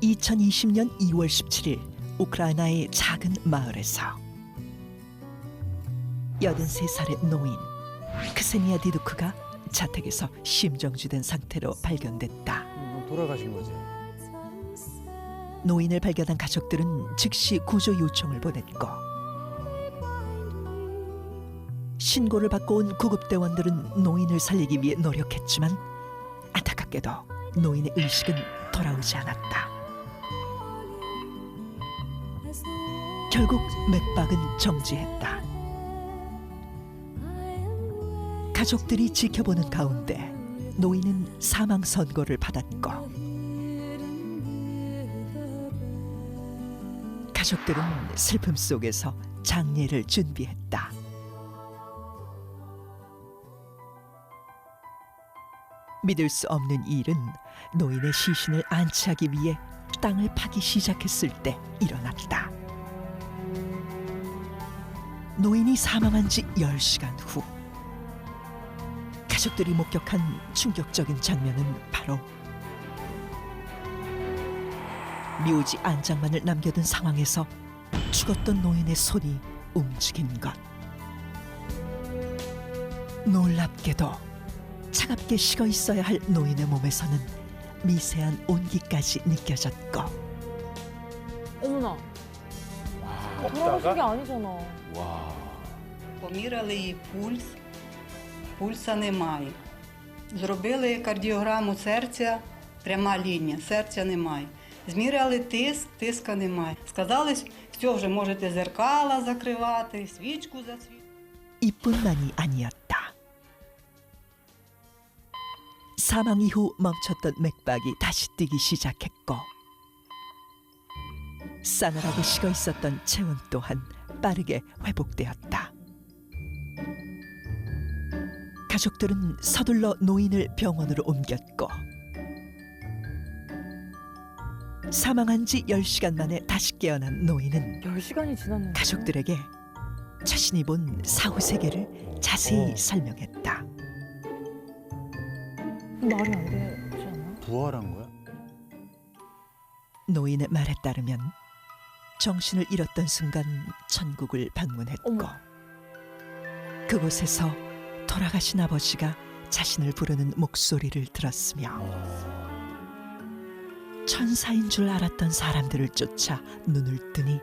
2020년 2월 17일 우크라이나의 작은 마을에서 83살의 노인 크세니아 디두크가 자택에서 심정지된 상태로 발견됐다. 돌아가신 거지. 노인을 발견한 가족들은 즉시 구조 요청을 보냈고 신고를 받고 온 구급대원들은 노인을 살리기 위해 노력했지만 안타깝게도 노인의 의식은 돌아오지 않았다. 결국 맥박은 정지했다. 가족들이 지켜보는 가운데 노인은 사망 선고를 받았고 가족들은 슬픔 속에서 장례를 준비했다. 믿을 수 없는 일은 노인의 시신을 안치하기 위해 땅을 파기 시작했을 때 일어났다. 노인이 사망한 지 10시간 후 가족들이 목격한 충격적인 장면은 바로 묘지 안장만을 남겨둔 상황에서 죽었던 노인의 손이 움직인 것. 놀랍게도 차갑게 식어 있어야 할 노인의 몸에서는 미세한 온기까지 느껴졌고 어머나. 돌아가신 게 아니잖아. 와. Поміряли її пульс, пульса немає. Зробили кардіограму серця, пряма лінія, серця немає. Зміряли тиск, тиска немає. Сказали, все, вже можете зеркала закривати, свічку засвітити. 이뿐만이 아니었다. 사망 이후 멈췄던 맥박이 다시 뛰기 시작했고 싸늘하게 식어 있었던 체온 또한 빠르게 회복되었다. 가족들은 서둘러 노인을 병원으로 옮겼고 사망한 지 10시간 만에 다시 깨어난 노인은 10시간이 지났는데. 가족들에게 자신이 본 사후 세계를 자세히 설명했다. 말이 안 되지 않아? 부활한 거야? 노인의 말에 따르면 정신을 잃었던 순간 천국을 방문했고 어머. 그곳에서 돌아가신 아버지가 자신을 부르는 목소리를 들었으며 천사인 줄 알았던 사람들을 쫓아 눈을 뜨니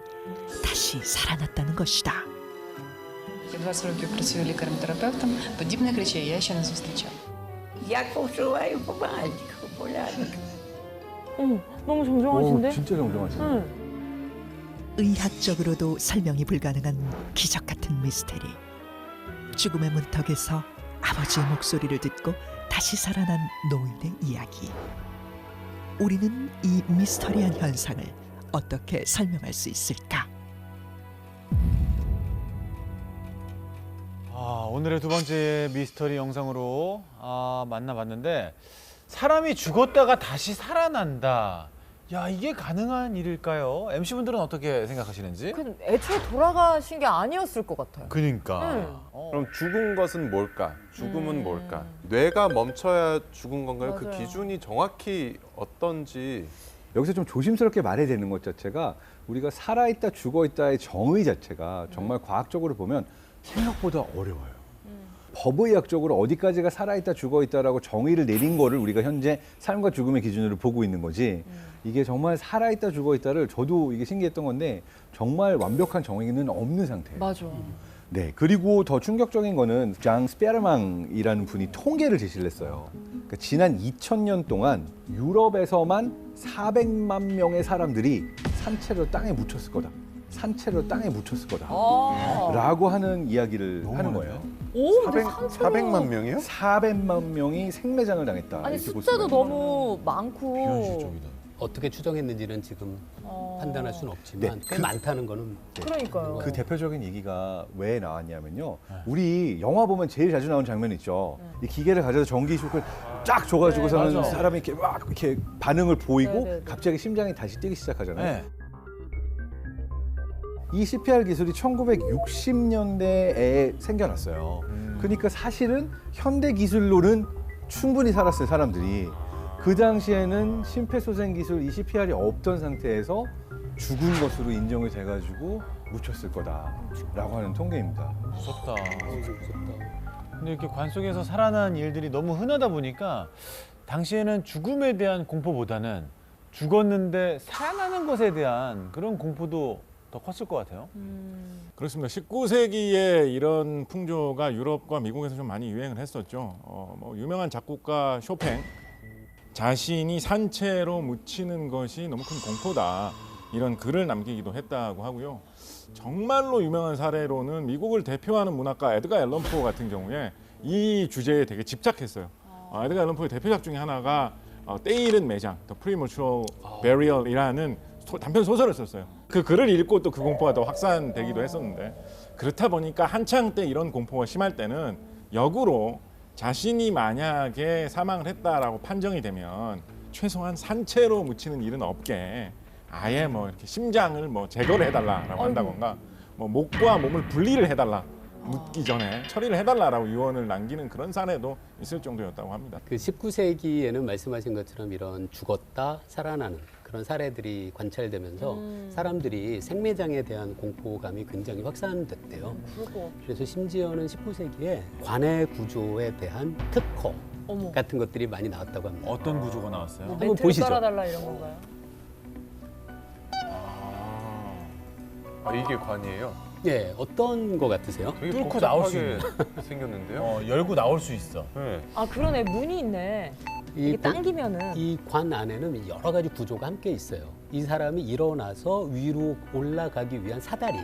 다시 살아났다는 것이다. Я 20 років працюю лікарем-терапевтом. Подібних речей я ще не зустрічала. Як почуваю помаленьку, полянку. 어머, 너무 정정하신데? 진짜 정정하시네. 응. 의학적으로도 설명이 불가능한 기적 같은 미스테리. 죽음의 문턱에서 아버지의 목소리를 듣고 다시 살아난 노인의 이야기. 우리는 이 미스터리한 현상을 어떻게 설명할 수 있을까? 오늘의 두 번째 미스터리 영상으로 만나봤는데 사람이 죽었다가 다시 살아난다. 야, 이게 가능한 일일까요? MC분들은 어떻게 생각하시는지? 애초에 돌아가신 게 아니었을 것 같아요. 그러니까. 응. 그럼 죽은 것은 뭘까? 죽음은 뭘까? 뇌가 멈춰야 죽은 건가요? 그 맞아요. 기준이 정확히 어떤지. 여기서 좀 조심스럽게 말해야 되는 것 자체가 우리가 살아있다 죽어있다의 정의 자체가 정말 과학적으로 보면 생각보다 어려워요. 법의학적으로 어디까지가 살아있다 죽어있다라고 정의를 내린 거를 우리가 현재 삶과 죽음의 기준으로 보고 있는 거지 이게 정말 살아있다 죽어있다를 저도 이게 신기했던 건데 정말 완벽한 정의는 없는 상태예요. 맞아. 네, 그리고 더 충격적인 거는 장 스페르망이라는 분이 통계를 제시를 했어요. 그러니까 지난 2000년 동안 유럽에서만 400만 명의 사람들이 산채로 땅에 묻혔을 거다. 산채로 땅에 묻혔을 거다. 라고 하는 이야기를 하는 거예요. 오, 근데 400만 명이요? 400만 명이 생매장을 당했다. 아니 이렇게 볼 숫자도 수가 있어요. 너무 많고. 비현실적이다. 어떻게 추정했는지는 지금 판단할 수는 없지만 네, 꽤 많다는 거는 그러니까요. 그 대표적인 얘기가 왜 나왔냐면요. 우리 영화 보면 제일 자주 나오는 장면 있죠. 이 기계를 가져서 전기 쇼크를 쫙 줘가지고서는 네, 맞아. 사람이 이렇게 막 이렇게 반응을 보이고 네, 네, 네. 갑자기 심장이 다시 뛰기 시작하잖아요. 네. 이 CPR 기술이 1960년대에 생겨났어요. 그러니까 사실은 현대 기술로는 충분히 살았어요, 사람들이. 그 당시에는 심폐소생기술 ECPR이 없던 상태에서 죽은 것으로 인정이 돼가지고 묻혔을 거다라고 하는 통계입니다. 무섭다. 무섭다. 근데 이렇게 관 속에서 살아난 일들이 너무 흔하다 보니까 당시에는 죽음에 대한 공포보다는 죽었는데 살아나는 것에 대한 그런 공포도 더 컸을 것 같아요. 그렇습니다. 19세기에 이런 풍조가 유럽과 미국에서 좀 많이 유행을 했었죠. 뭐 유명한 작곡가 쇼팽, 자신이 산채로 묻히는 것이 너무 큰 공포다, 이런 글을 남기기도 했다고 하고요. 정말로 유명한 사례로는 미국을 대표하는 문학가 에드가 앨런 포 같은 경우에 이 주제에 되게 집착했어요. 에드가 앨런 포의 대표작 중에 하나가 때이른 매장, The Premature Burial이라는 단편 소설을 썼어요. 그 글을 읽고 또 그 공포가 더 확산되기도 했었는데, 그렇다 보니까 한창 때 이런 공포가 심할 때는 역으로 자신이 만약에 사망을 했다라고 판정이 되면 최소한 산채로 묻히는 일은 없게 아예 뭐 이렇게 심장을 뭐 제거를 해달라라고 한다던가, 뭐 목과 몸을 분리를 해달라, 묻기 전에 처리를 해달라라고 유언을 남기는 그런 사례도 있을 정도였다고 합니다. 그 19세기에는 말씀하신 것처럼 이런 죽었다 살아나는 그런 사례들이 관찰되면서 사람들이 생매장에 대한 공포감이 굉장히 확산됐대요. 그래서 심지어는 19세기에 관의 구조에 대한 특허 같은 것들이 많이 나왔다고 합니다. 어떤 구조가 나왔어요? 한번 보시죠. 깔아달라 이런 건가요? 이게 관이에요? 예, 어떤 거 같으세요? 되게 뚫고 나올 수 복잡하게 생겼는데요? 열고 나올 수 있어. 네. 아 그러네, 문이 있네. 이게 당기면은. 이 관 안에는 여러 가지 구조가 함께 있어요. 이 사람이 일어나서 위로 올라가기 위한 사다리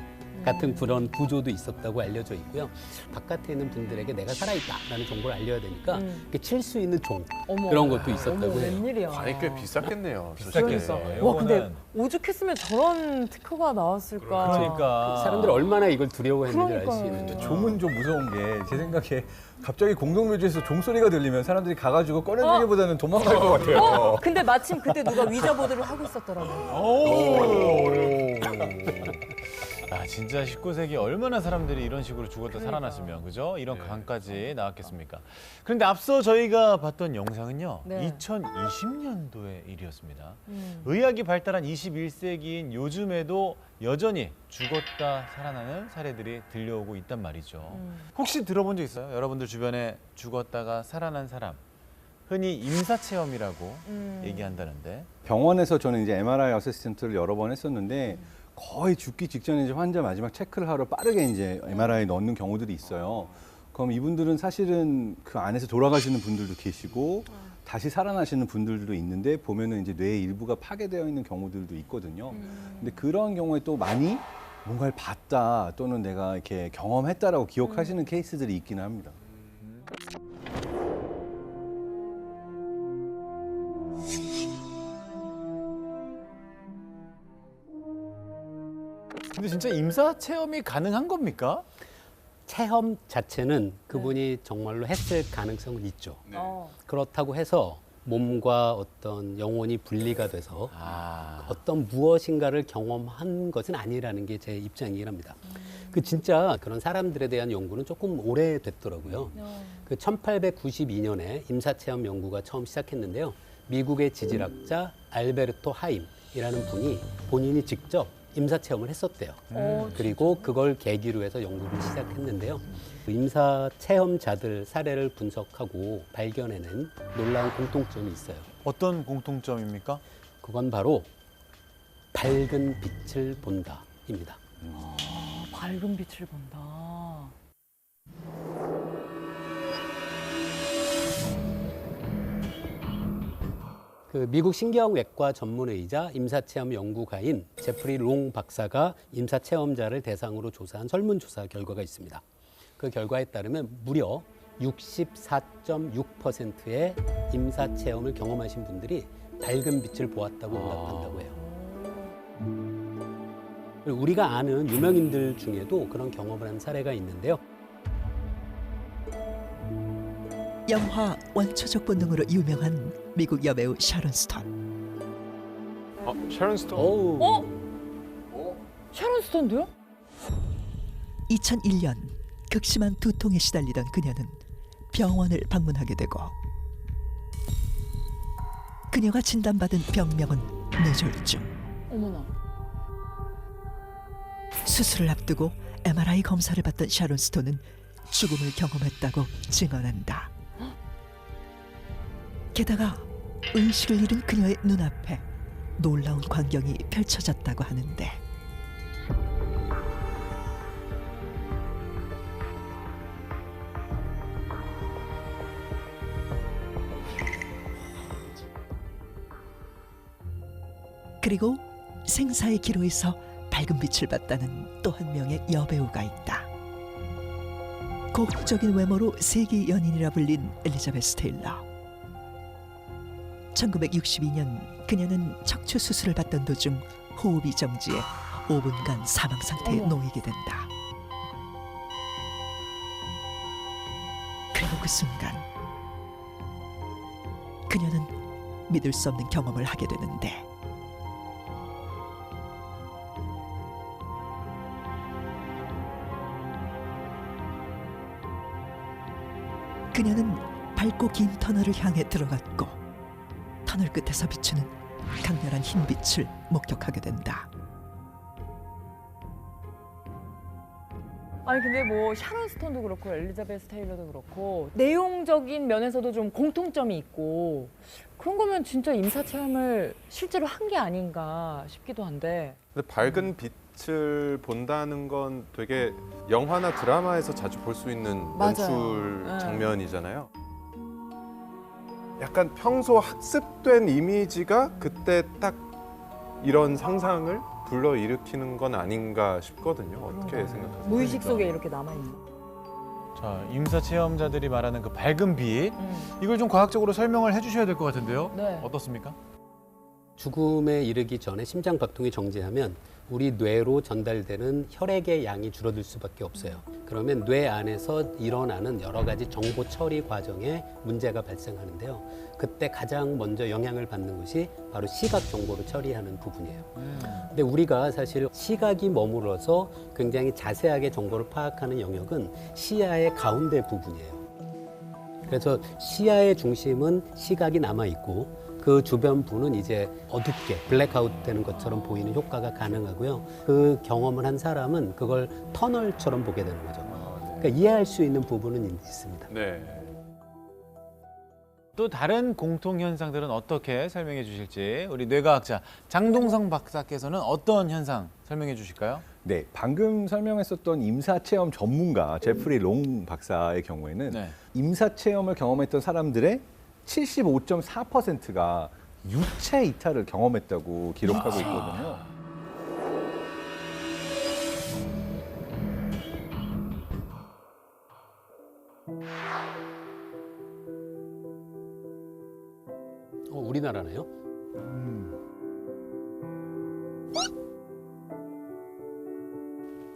같은 그런 구조도 있었다고 알려져 있고요. 바깥에 있는 분들에게 내가 살아있다라는 정보를 알려야 되니까 칠 수 있는 종 그런 것도 있었다고 어머, 해요. 웬일이야. 관이 꽤 비쌌겠네요. 비쌌겠어. 와 근데 오죽했으면 저런 특허가 나왔을까. 그러니까 사람들이 얼마나 이걸 두려워했는지 알 수 그러니까요. 있는 거죠. 종은 좀 무서운 게 제 생각에 갑자기 공동묘지에서 종소리가 들리면 사람들이 가가지고 꺼내주기보다는 도망갈 것 같아요. 근데 마침 그때 누가 위자보드를 하고 있었더라고요. 아, 진짜 19세기 얼마나 사람들이 이런 식으로 죽었다 살아났으면, 그죠? 이런 강까지 나왔겠습니까? 그런데 앞서 저희가 봤던 영상은요, 네. 2020년도의 일이었습니다. 의학이 발달한 21세기인 요즘에도 여전히 죽었다 살아나는 사례들이 들려오고 있단 말이죠. 혹시 들어본 적 있어요? 여러분들 주변에 죽었다가 살아난 사람. 흔히 임사체험이라고 얘기한다는데. 병원에서 저는 이제 MRI 어시스턴트를 여러 번 했었는데 거의 죽기 직전에 이제 환자 마지막 체크를 하러 빠르게 이제 MRI에 넣는 경우들이 있어요. 그럼 이분들은 사실은 그 안에서 돌아가시는 분들도 계시고 다시 살아나시는 분들도 있는데 보면은 이제 뇌의 일부가 파괴되어 있는 경우들도 있거든요. 근데 그런 경우에 또 많이 뭔가를 봤다 또는 내가 이렇게 경험했다라고 기억하시는 케이스들이 있기는 합니다. 근데 진짜 임사 체험이 가능한 겁니까? 체험 자체는 그분이 정말로 했을 가능성은 있죠. 어. 그렇다고 해서 몸과 어떤 영혼이 분리가 돼서 아, 어떤 무엇인가를 경험한 것은 아니라는 게 제 입장이긴 합니다. 그 진짜 그런 사람들에 대한 연구는 조금 오래됐더라고요. 그 1892년에 임사체험 연구가 처음 시작했는데요. 미국의 지질학자 알베르토 하임이라는 분이 본인이 직접 임사체험을 했었대요. 그리고 그걸 계기로 해서 연구를 시작했는데요. 임사체험자들 사례를 분석하고 발견해낸 놀라운 공통점이 있어요. 어떤 공통점입니까? 그건 바로 밝은 빛을 본다입니다. 밝은 빛을 본다. 그 미국 신경외과 전문의이자 임사체험 연구가인 제프리 롱 박사가 임사체험자를 대상으로 조사한 설문조사 결과가 있습니다. 그 결과에 따르면 무려 64.6%의 임사체험을 경험하신 분들이 밝은 빛을 보았다고 응답한다고 해요. 그리고 우리가 아는 유명인들 중에도 그런 경험을 한 사례가 있는데요. 영화 원초적 본능으로 유명한 미국 여배우 샤론 스톤. sharon stone. 어우, 샤론 스톤도요? 2001년 극심한 두통에 시달리던 그녀는 병원을 방문하게 되고 그녀가 진단받은 병명은 뇌졸중. 어머나. 수술을 앞두고 MRI 검사를 받던 샤론 스톤은 죽음을 경험했다고 증언한다. 게다가 의식을 잃은 그녀의 눈앞에 놀라운 광경이 펼쳐졌다고 하는데 그리고 생사의 기로에서 밝은 빛을 봤다는 또 한 명의 여배우가 있다. 고혹적인 외모로 세기 연인이라 불린 엘리자베스 테일러. 1962년 그녀는 척추 수술을 받던 도중 호흡이 정지해 5분간 사망 상태에 놓이게 된다. 그리고 그 순간 그녀는 믿을 수 없는 경험을 하게 되는데 그녀는 밝고 긴 터널을 향해 들어갔고 터널 끝에서 비추는 강렬한 흰 빛을 목격하게 된다. 아니 근데 뭐 샤론 스톤도 그렇고 엘리자베스 테일러도 그렇고 내용적인 면에서도 좀 공통점이 있고 그런 거면 진짜 임사 체험을 실제로 한 게 아닌가 싶기도 한데. 근데 밝은 빛을 본다는 건 되게 영화나 드라마에서 자주 볼 수 있는 연출 네. 장면이잖아요. 약간 평소 학습된 이미지가 그때 딱 이런 상상을 불러일으키는 건 아닌가 싶거든요. 어떻게 생각하세요? 무의식 속에 이렇게 남아있는. 자, 임사 체험자들이 말하는 그 밝은 빛, 이걸 좀 과학적으로 설명을 해주셔야 될 것 같은데요. 네. 어떻습니까? 죽음에 이르기 전에 심장 박동이 정지하면 우리 뇌로 전달되는 혈액의 양이 줄어들 수밖에 없어요. 그러면 뇌 안에서 일어나는 여러 가지 정보 처리 과정에 문제가 발생하는데요. 그때 가장 먼저 영향을 받는 것이 바로 시각 정보를 처리하는 부분이에요. 근데 우리가 사실 시각이 머물러서 굉장히 자세하게 정보를 파악하는 영역은 시야의 가운데 부분이에요. 그래서 시야의 중심은 시각이 남아 있고 그 주변 부는 이제 어둡게 블랙아웃 되는 것처럼 보이는 효과가 가능하고요. 그 경험을 한 사람은 그걸 터널처럼 보게 되는 거죠. 그러니까 이해할 수 있는 부분은 있습니다. 네. 또 다른 공통 현상들은 어떻게 설명해 주실지 우리 뇌과학자 장동성 박사께서는 어떤 현상 설명해 주실까요? 네, 방금 설명했었던 임사체험 전문가 제프리 롱 박사의 경우에는 네. 임사체험을 경험했던 사람들의 75.4%가 유체 이탈을 경험했다고 기록하고 있거든요. 우리나라네요.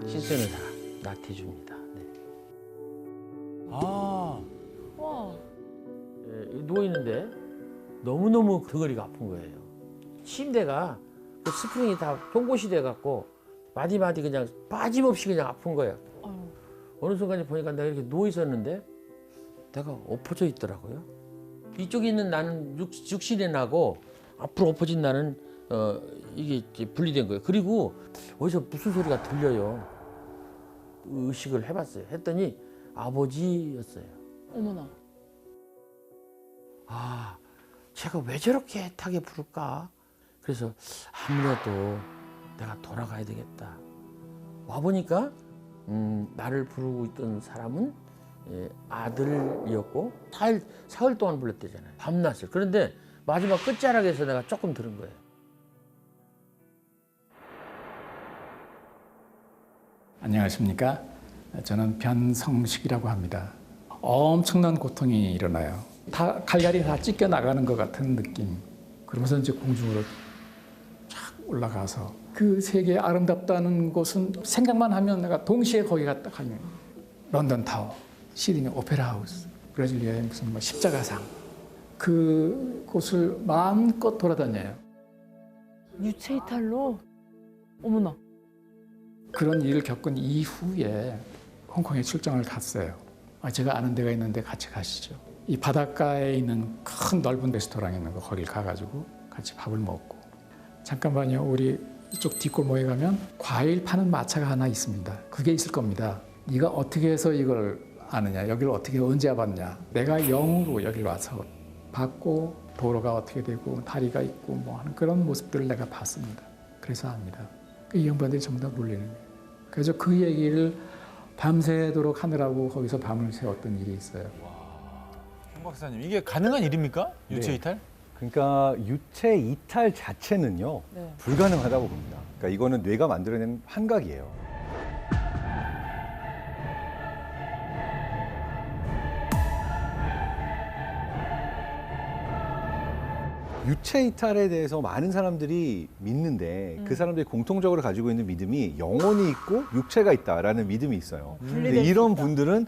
신선한 사람, 나태주입니다. 네. 아, 와. 누워 있는데 너무너무 덩어리가 아픈 거예요. 침대가 그 스프링이 다 송곳이 돼 갖고 마디마디 그냥 빠짐없이 그냥 아픈 거예요. 어느 순간에 보니까 내가 이렇게 누워 있었는데 내가 엎어져 있더라고요. 이쪽에 있는 나는 육신의 나고 앞으로 엎어진 나는 이게 이제 분리된 거예요. 그리고 어디서 무슨 소리가 들려요. 의식을 해봤어요. 했더니 아버지였어요. 어머나. 아, 제가 왜 저렇게 애타게 부를까? 그래서 아무래도 내가 돌아가야 되겠다. 와보니까 나를 부르고 있던 사람은 아들이었고 사흘 동안 불렀대잖아요. 밤낮을. 그런데 마지막 끝자락에서 내가 조금 들은 거예요. 안녕하십니까? 저는 변성식이라고 합니다. 엄청난 고통이 일어나요. 다 칼날이 다 찢겨 나가는 것 같은 느낌. 그러면서 이제 공중으로 쫙 올라가서 그 세계의 아름답다는 곳은 생각만 하면 내가 동시에 거기 갔다 가면 런던 타워, 시드니 오페라 하우스, 브라질리아의 무슨 뭐 십자가상 그 곳을 마음껏 돌아다녀요. 유체 이탈로? 어머나. 그런 일을 겪은 이후에 홍콩에 출장을 갔어요. 제가 아는 데가 있는데 같이 가시죠. 이 바닷가에 있는 큰 넓은 레스토랑 있는 거 거길 가가지고 같이 밥을 먹고 잠깐만요. 우리 이쪽 뒷골목에 가면 과일 파는 마차가 하나 있습니다. 그게 있을 겁니다. 네가 어떻게 해서 이걸 아느냐? 여기를 어떻게 언제 와봤냐? 내가 영으로 여기를 와서 봤고 도로가 어떻게 되고 다리가 있고 뭐 하는 그런 모습들을 내가 봤습니다. 그래서 압니다. 이 양반들이 전부 다 놀리는 거예요. 그래서 그 얘기를 밤새도록 하느라고 거기서 밤을 새웠던 일이 있어요. 송 박사님, 이게 가능한 일입니까? 유체 네. 이탈? 그러니까 유체 이탈 자체는요 네. 불가능하다고 봅니다. 그러니까 이거는 뇌가 만들어낸 환각이에요. 유체 이탈에 대해서 많은 사람들이 믿는데 그 사람들이 공통적으로 가지고 있는 믿음이 영혼이 있고 육체가 있다라는 믿음이 있어요. 근데 이런 분들은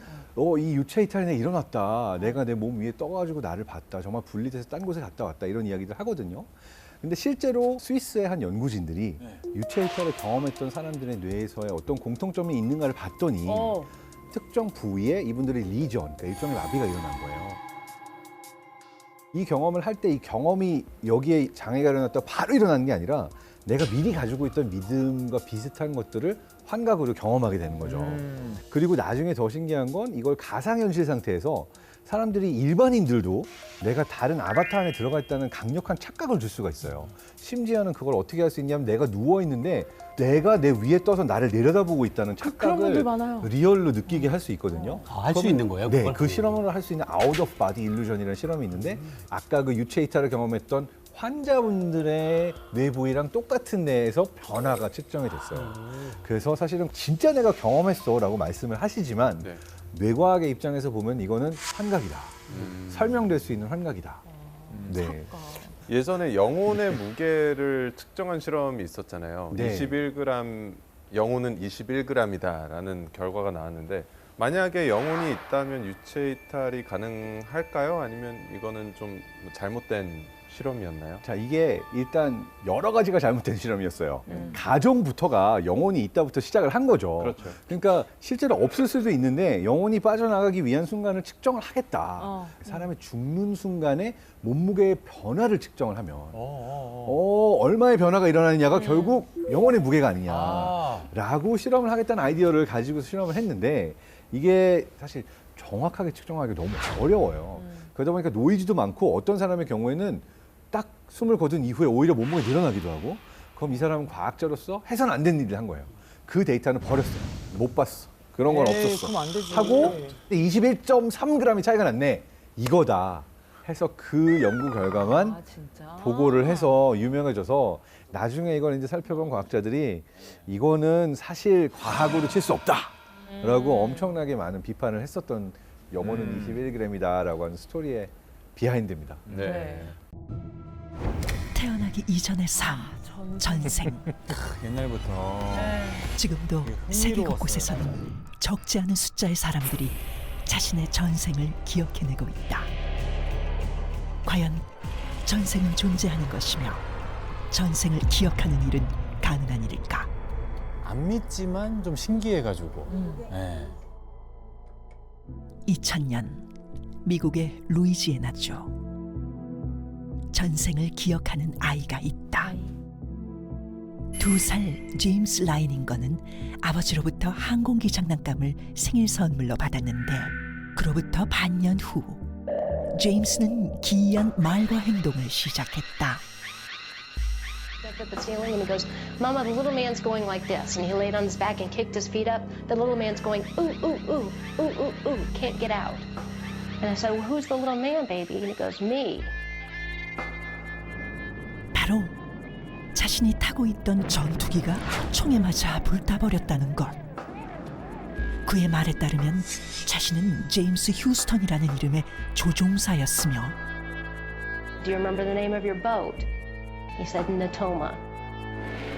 이 유체 이탈이 내가 일어났다. 내가 내 몸 위에 떠가지고 나를 봤다. 정말 분리돼서 딴 곳에 갔다 왔다. 이런 이야기들 하거든요. 근데 실제로 스위스의 한 연구진들이 유체 이탈을 경험했던 사람들의 뇌에서의 어떤 공통점이 있는가를 봤더니 특정 부위에 이분들의 리전, 그러니까 일종의 마비가 일어난 거예요. 이 경험을 할 때 이 경험이 여기에 장애가 일어났다 바로 일어나는 게 아니라 내가 미리 가지고 있던 믿음과 비슷한 것들을 환각으로 경험하게 되는 거죠. 그리고 나중에 더 신기한 건 이걸 가상현실 상태에서 사람들이 일반인들도 내가 다른 아바타 안에 들어가 있다는 강력한 착각을 줄 수가 있어요. 심지어는 그걸 어떻게 할 수 있냐면 내가 누워있는데 내가 내 위에 떠서 나를 내려다보고 있다는 착각을 리얼로 느끼게 할 수 있거든요. 할 수 있는 거예요? 네, 그 실험을 할 수 있는 아웃 오브 바디 일루전이라는 실험이 있는데 아까 그 유체 이탈을 경험했던 환자분들의 뇌 부위랑 똑같은 뇌에서 변화가 측정이 됐어요. 그래서 사실은 진짜 내가 경험했어라고 말씀을 하시지만 뇌과학의 입장에서 보면 이거는 환각이다. 설명될 수 있는 환각이다. 네. 예전에 영혼의 무게를 측정한 실험이 있었잖아요. 네. 21g, 영혼은 21g이다라는 결과가 나왔는데 만약에 영혼이 있다면 유체 이탈이 가능할까요? 아니면 이거는 좀 잘못된 실험이었나요? 자, 이게 일단 여러 가지가 잘못된 실험이었어요. 가정부터가 영혼이 있다부터 시작을 한 거죠. 그렇죠. 그러니까 실제로 없을 수도 있는데 영혼이 빠져나가기 위한 순간을 측정을 하겠다. 사람이 죽는 순간에 몸무게의 변화를 측정을 하면 얼마의 변화가 일어나느냐가 결국 영혼의 무게가 아니냐라고 실험을 하겠다는 아이디어를 가지고 실험을 했는데 이게 사실 정확하게 측정하기 너무 어려워요. 그러다 보니까 노이즈도 많고 어떤 사람의 경우에는 딱 숨을 거둔 이후에 오히려 몸무게 늘어나기도 하고 그럼 이 사람은 과학자로서 해서는 안 되는 일을 한 거예요. 그 데이터는 버렸어요. 못 봤어. 그런 건 없었어. 그럼 안 되지. 하고 21.3g이 차이가 났네. 이거다 해서 그 연구 결과만 보고를 해서 유명해져서 나중에 이걸 이제 살펴본 과학자들이 이거는 사실 과학으로 칠 수 없다라고 엄청나게 많은 비판을 했었던 영혼은 21g이다라고 하는 스토리의 비하인드입니다. 네. 태어나기 이전의 삶, 전생. 옛날부터. 지금도 세계 곳곳에서는 적지 않은 숫자의 사람들이 자신의 전생을 기억해내고 있다. 과연 전생은 존재하는 것이며 전생을 기억하는 일은 가능한 일일까? 안 믿지만 좀 신기해가지고. 네. 2000년 미국의 루이지애나주. 전생을 기억하는 아이가 있다. 2살 제임스 라이닝거는 아버지로부터 항공기 장난감을 생일 선물로 받았는데 그로부터 반년 후 제임스는 기이한 말과 행동을 시작했다. At the ceiling and he goes, Mama, the little man's going like this. And he laid on his back and kicked his feet up. The little man's going, ooh, ooh, ooh, ooh, ooh, ooh, can't get out. And I said, well, who's the little man, baby? And he goes, me. 바로 자신이 타고 있던 전투기가 총에 맞아 불타버렸다는 것. 그의 말에 따르면 자신은 제임스 휴스턴이라는 이름의 조종사였으며 Do you remember the name of your boat? He said, Natoma.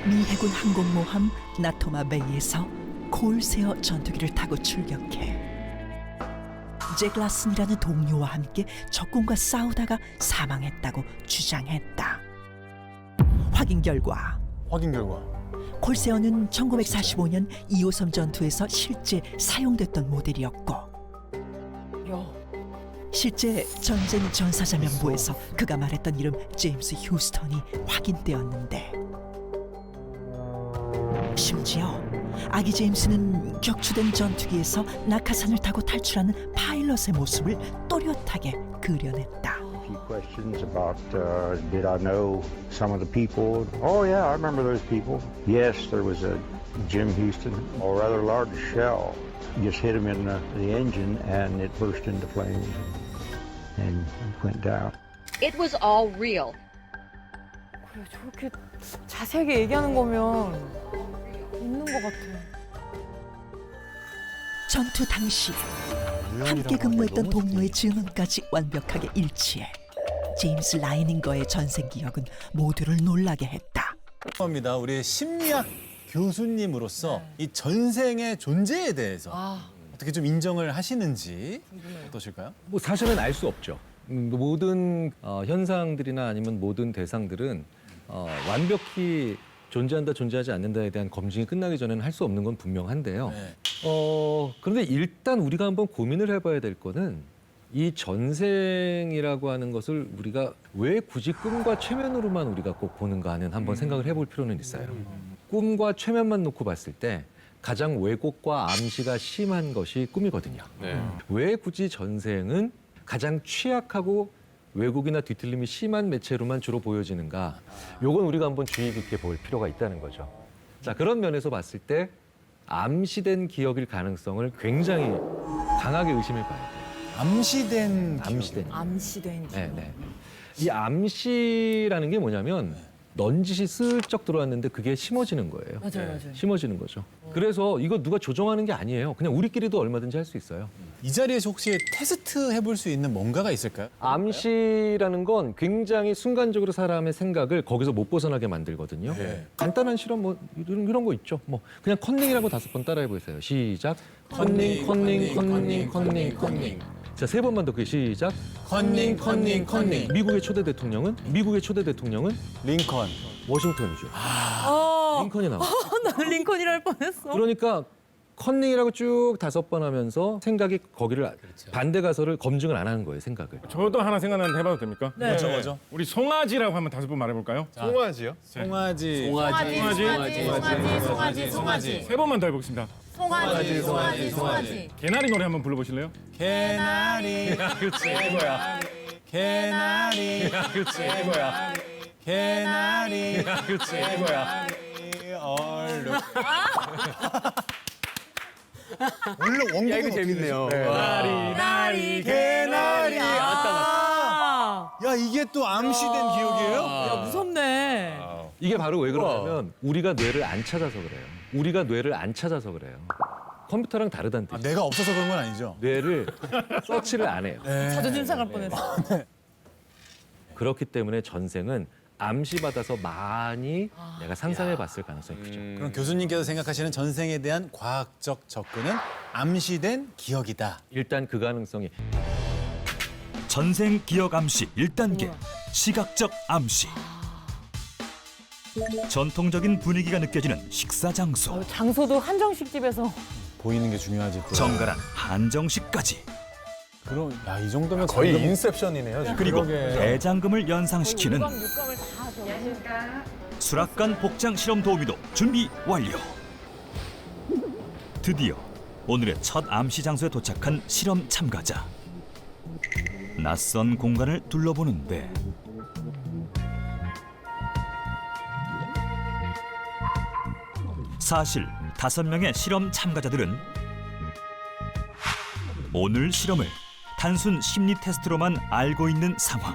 미 해군 항공모함 나토마 베이에서 콜세어 전투기를 타고 출격해 잭 라슨이라는 동료와 함께 적군과 싸우다가 사망했다고 주장했다. 확인 결과 콜세어는 1945년 2호섬 전투에서 실제 사용됐던 모델이었고 실제 전쟁 전사자명부에서 그가 말했던 이름 제임스 휴스턴이 확인되었는데 심지어 아기 제임스는 격추된 전투기에서 낙하산을 타고 탈출하는 파일럿의 모습을 또렷하게 그려냈다. Questions about did I know some of the people? Oh yeah, I remember those people. Yes, there was a Jim Houston, a rather large shell just hit him in the engine and it burst into flames and went down. It was all real. 그래, 저렇게 자세하게 얘기하는 거면 있는 것 같아요. 전투 당시 함께 근무했던 동료의 증언까지 완벽하게 일치해 제임스 라이닝거의 전생 기억은 모두를 놀라게 했다. 합니다. 우리 심리학 교수님으로서 이 전생의 존재에 대해서 어떻게 좀 인정을 하시는지 어떠실까요? 뭐 사실은 알 수 없죠. 모든 현상들이나 아니면 모든 대상들은 완벽히 존재한다, 존재하지 않는다에 대한 검증이 끝나기 전에는 할 수 없는 건 분명한데요. 네. 그런데 일단 우리가 한번 고민을 해봐야 될 거는 이 전생이라고 하는 것을 우리가 왜 굳이 꿈과 최면으로만 우리가 꼭 보는가 하는 한번 생각을 해볼 필요는 있어요. 꿈과 최면만 놓고 봤을 때 가장 왜곡과 암시가 심한 것이 꿈이거든요. 왜 굳이 전생은 가장 취약하고 왜곡이나 뒤틀림이 심한 매체로만 주로 보여지는가? 요건 우리가 한번 주의 깊게 볼 필요가 있다는 거죠. 자, 그런 면에서 봤을 때 암시된 기억일 가능성을 굉장히 강하게 의심해 봐야 돼요. 암시된 기억. 네. 이 암시라는 게 뭐냐면 넌지시 슬쩍 들어왔는데 그게 심어지는 거예요. 맞아요. 심어지는 거죠. 그래서 이거 누가 조정하는 게 아니에요. 그냥 우리끼리도 얼마든지 할 수 있어요. 이 자리에서 혹시 테스트 해볼 수 있는 뭔가가 있을까요? 암시라는 건 굉장히 순간적으로 사람의 생각을 거기서 못 벗어나게 만들거든요. 간단한 실험 뭐 이런 거 있죠. 뭐 그냥 컨닝이라고 5번 따라해 보세요. 시작. 컨닝. 자, 3번만 더 그게 시작. 컨닝. 미국의 초대 대통령은 링컨. 워싱턴이죠. 링컨이 나와. 나는 링컨이라 할 뻔했어. 그러니까 컨닝이라고 쭉 5번 하면서 생각이 거기를 반대 가설을 검증을 안 하는 거예요, 생각을. 저도 하나 생각나는데 해봐도 됩니까? 네. 뭐죠? 우리 송아지라고 한번 5번 말해볼까요? 송아지요? 송아지. 3번만 더 해보겠습니다. 송아지. 개나리 노래 한번 불러보실래요? 개나리. 그렇지, 이거야. 개나리. 그렇지, 이거야. 개나리. 그렇지, 이거야. 얼룩. 원래 원곡은 이거 재밌네요. 개나리. 야, 이게 또 암시된 기억이에요? 야, 무섭네. 이게 바로 왜 그러냐면 우리가 뇌를 안 찾아서 그래요. 컴퓨터랑 다르다는 뜻이에요. 내가 없어서 그런 건 아니죠? 뇌를 서치를 안 해요. 자존심 상할 뻔했어. 그렇기 때문에 전생은 암시받아서 많이 내가 상상해 봤을 가능성이 크죠. 그럼 교수님께서 생각하시는 전생에 대한 과학적 접근은 암시된 기억이다. 일단 그 가능성이 전생 기억 암시 1단계 시각적 암시. 전통적인 분위기가 느껴지는 식사 장소. 장소도 한정식 집에서. 보이는 게 중요하지. 또. 정갈한 한정식까지. 그럼 이 정도면 거의 인셉션이네요. 지금. 그리고 그러게. 대장금을 연상시키는 육감을 다 저기. 수락관 복장 실험 도우미도 준비 완료. 드디어 오늘의 첫 암시 장소에 도착한 실험 참가자. 낯선 공간을 둘러보는데 사실 5명의 실험 참가자들은 오늘 실험을 단순 심리 테스트로만 알고 있는 상황.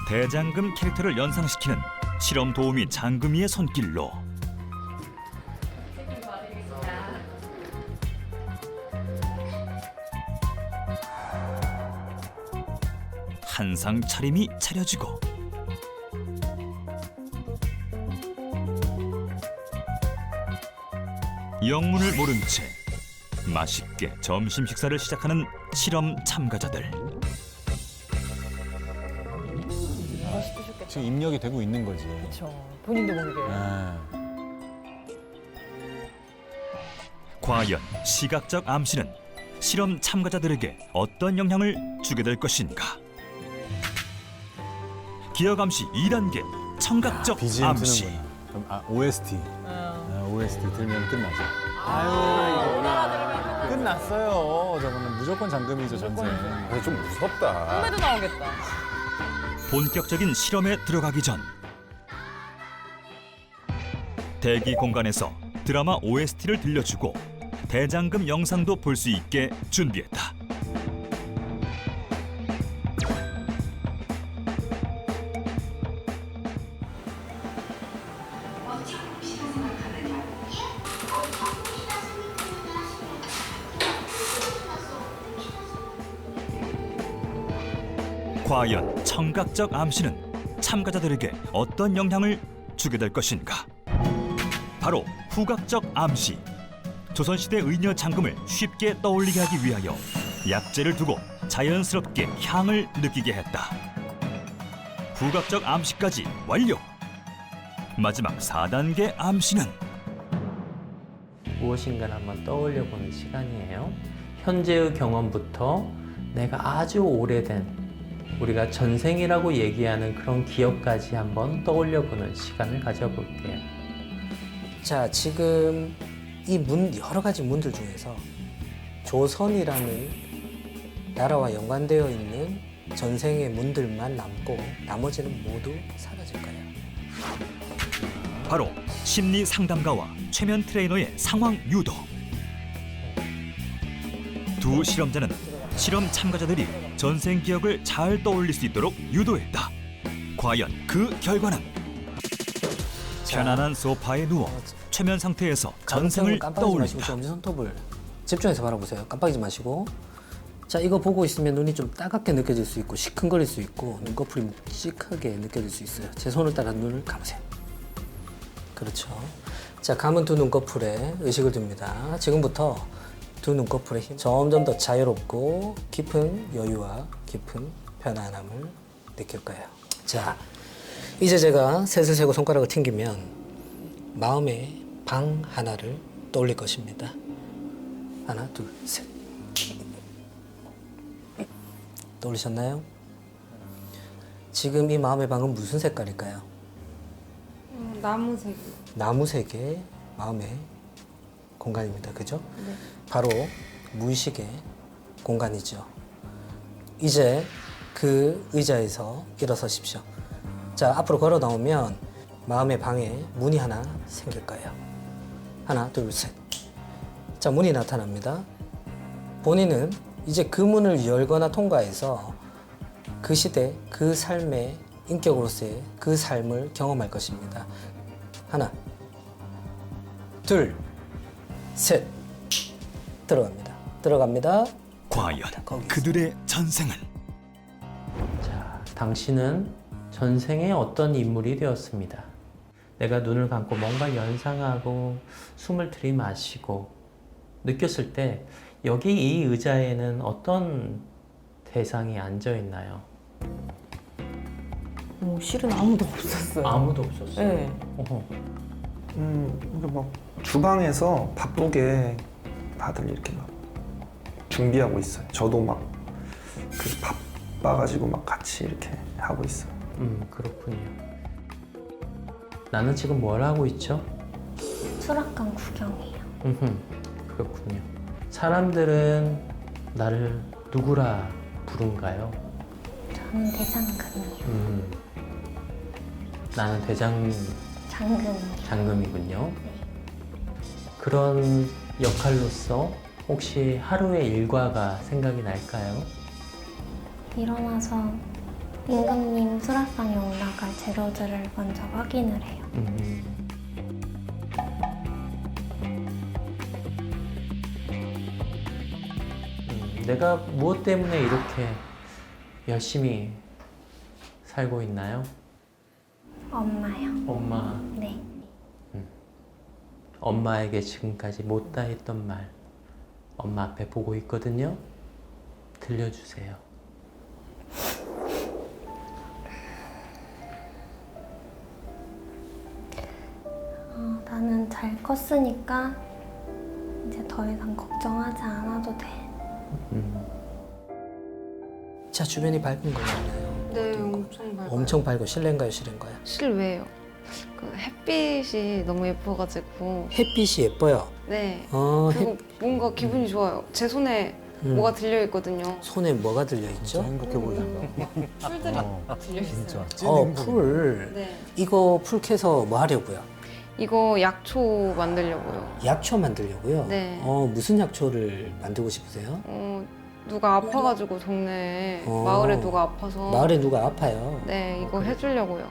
대장금 캐릭터를 연상시키는 실험 도우미 장금이의 손길로 한상 차림이 차려지고 영문을 모른 채 맛있게 점심 식사를 시작하는 실험 참가자들. 지금 입력이 되고 있는 거지. 그렇죠. 본인도 모르게. 과연 시각적 암시는 실험 참가자들에게 어떤 영향을 주게 될 것인가? 기억 암시 2단계 청각적 BGM 암시. 트는구나. 그럼 OST. OST 들면 끝나죠. 끝났어요. 저거는 무조건 잠금이죠, 전세. 좀 무섭다. 꿈에도 나오겠다. 본격적인 실험에 들어가기 전 대기 공간에서 드라마 OST를 들려주고 대장금 영상도 볼 수 있게 준비했다. 과연 청각적 암시는 참가자들에게 어떤 영향을 주게 될 것인가? 바로 후각적 암시. 조선시대 의녀 잠금을 쉽게 떠올리게 하기 위하여 약재를 두고 자연스럽게 향을 느끼게 했다. 후각적 암시까지 완료! 마지막 4단계 암시는 무엇인가를 한번 떠올려보는 시간이에요. 현재의 경험부터 내가 아주 오래된 우리가 전생이라고 얘기하는 그런 기억까지 한번 떠올려보는 시간을 가져볼게요. 자, 지금 이 여러 가지 문들 중에서 조선이라는 나라와 연관되어 있는 전생의 문들만 남고 나머지는 모두 사라질 거예요. 바로 심리 상담가와 최면 트레이너의 상황 유도. 두 실험자는 실험 참가자들이 전생 기억을 잘 떠올릴 수 있도록 유도했다. 과연 그 결과는? 편안한 소파에 누워 최면 상태에서 전생을 깜빡이지 마시고 떠올린다. 엄지 손톱을 집중해서 바라보세요. 깜빡이지 마시고. 자, 이거 보고 있으면 눈이 좀 따갑게 느껴질 수 있고 시큰거릴 수 있고 눈꺼풀이 묵직하게 느껴질 수 있어요. 제 손을 따라 눈을 감으세요. 그렇죠. 자, 감은 두 눈꺼풀에 의식을 둡니다. 지금부터 두 눈꺼풀의 힘 점점 더 자유롭고 깊은 여유와 깊은 편안함을 느낄 거예요. 자, 이제 제가 셋을 세고 손가락을 튕기면 마음의 방 하나를 떠올릴 것입니다. 하나, 둘, 셋. 떠올리셨나요? 지금 이 마음의 방은 무슨 색깔일까요? 나무색. 나무색의 마음의 공간입니다. 그죠? 네. 바로 무의식의 공간이죠. 이제 그 의자에서 일어서십시오. 자, 앞으로 걸어 나오면 마음의 방에 문이 하나 생길 거예요. 하나, 둘, 셋. 자, 문이 나타납니다. 본인은 이제 그 문을 열거나 통과해서 그 시대, 그 삶의 인격으로서의 그 삶을 경험할 것입니다. 하나, 둘, 셋. 들어갑니다. 들어갑니다. 과연 그들의 전생은? 자, 당신은 전생의 어떤 인물이 되었습니다. 내가 눈을 감고 뭔가 연상하고 숨을 들이마시고 느꼈을 때 여기 이 의자에는 어떤 대상이 앉아 있나요? 실은 아무도 없었어요. 아무도 없었어요? 네. 어허. 그러니까 막 주방에서 바쁘게 다들 이렇게 막 준비하고 있어요. 저도 막 그 바빠가지고 막 같이 이렇게 하고 있어요. 그렇군요. 나는 지금 뭘 하고 있죠? 수락관 구경이에요. 그렇군요. 사람들은 나를 누구라 부른가요? 저는 대장금이요. 나는 장금이요. 장금이군요. 그런 역할로서 혹시 하루의 일과가 생각이 날까요? 일어나서 임금님 수락상에 올라갈 재료들을 먼저 확인을 해요. 내가 무엇 때문에 이렇게 열심히 살고 있나요? 엄마요. 엄마. 네. 엄마에게 지금까지 못다 했던 말 엄마 앞에 보고 있거든요. 들려주세요. 나는 잘 컸으니까 이제 더 이상 걱정하지 않아도 돼. 자, 주변이 밝은 거 있나요? 네, 엄청 밝아요. 엄청 밝고 실내인가요, 실외인가요? 실외요. 그 햇빛이 너무 예뻐가지고. 햇빛이 예뻐요. 네. 햇- 그리고 뭔가 기분이 좋아요. 제 손에 뭐가 들려 있거든요. 손에 뭐가 들려 있죠? 행복해 보인다. 풀들이 들려 있어요. 풀. 네. 이거 풀 캐서 뭐 하려고요? 이거 약초 만들려고요. 약초 만들려고요? 네. 무슨 약초를 만들고 싶으세요? 누가 아파가지고 동네에 어. 마을에 누가 아파서. 마을에 누가 아파요? 네, 이거 해주려고요.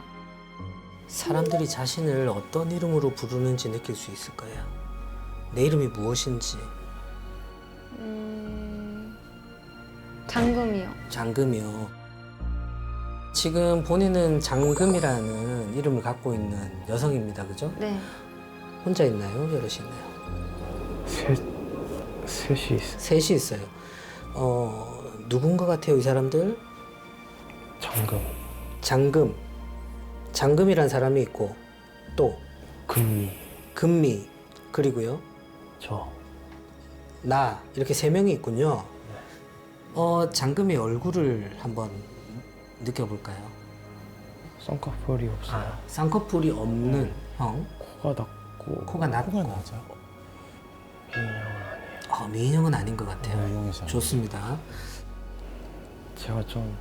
사람들이 자신을 어떤 이름으로 부르는지 느낄 수 있을 거예요. 내 이름이 무엇인지. 장금이요. 장금이요. 지금 본인은 장금이라는 이름을 갖고 있는 여성입니다. 그죠? 네. 혼자 있나요? 여럿이 있나요? 셋이 있어요. 셋이 있어요. 누군 것 같아요, 이 사람들? 장금. 장금. 장금이란 사람이 있고 또 금미. 금미. 그리고요. 나. 이렇게 세 명이 있군요. 장금의 얼굴을 한번 느껴볼까요? 쌍꺼풀이 없어요. 쌍꺼풀이 없는 형. 코가 낮고. 코가 낮고. 미인형은 아닌 것 같아요. 좋습니다. 제가 좀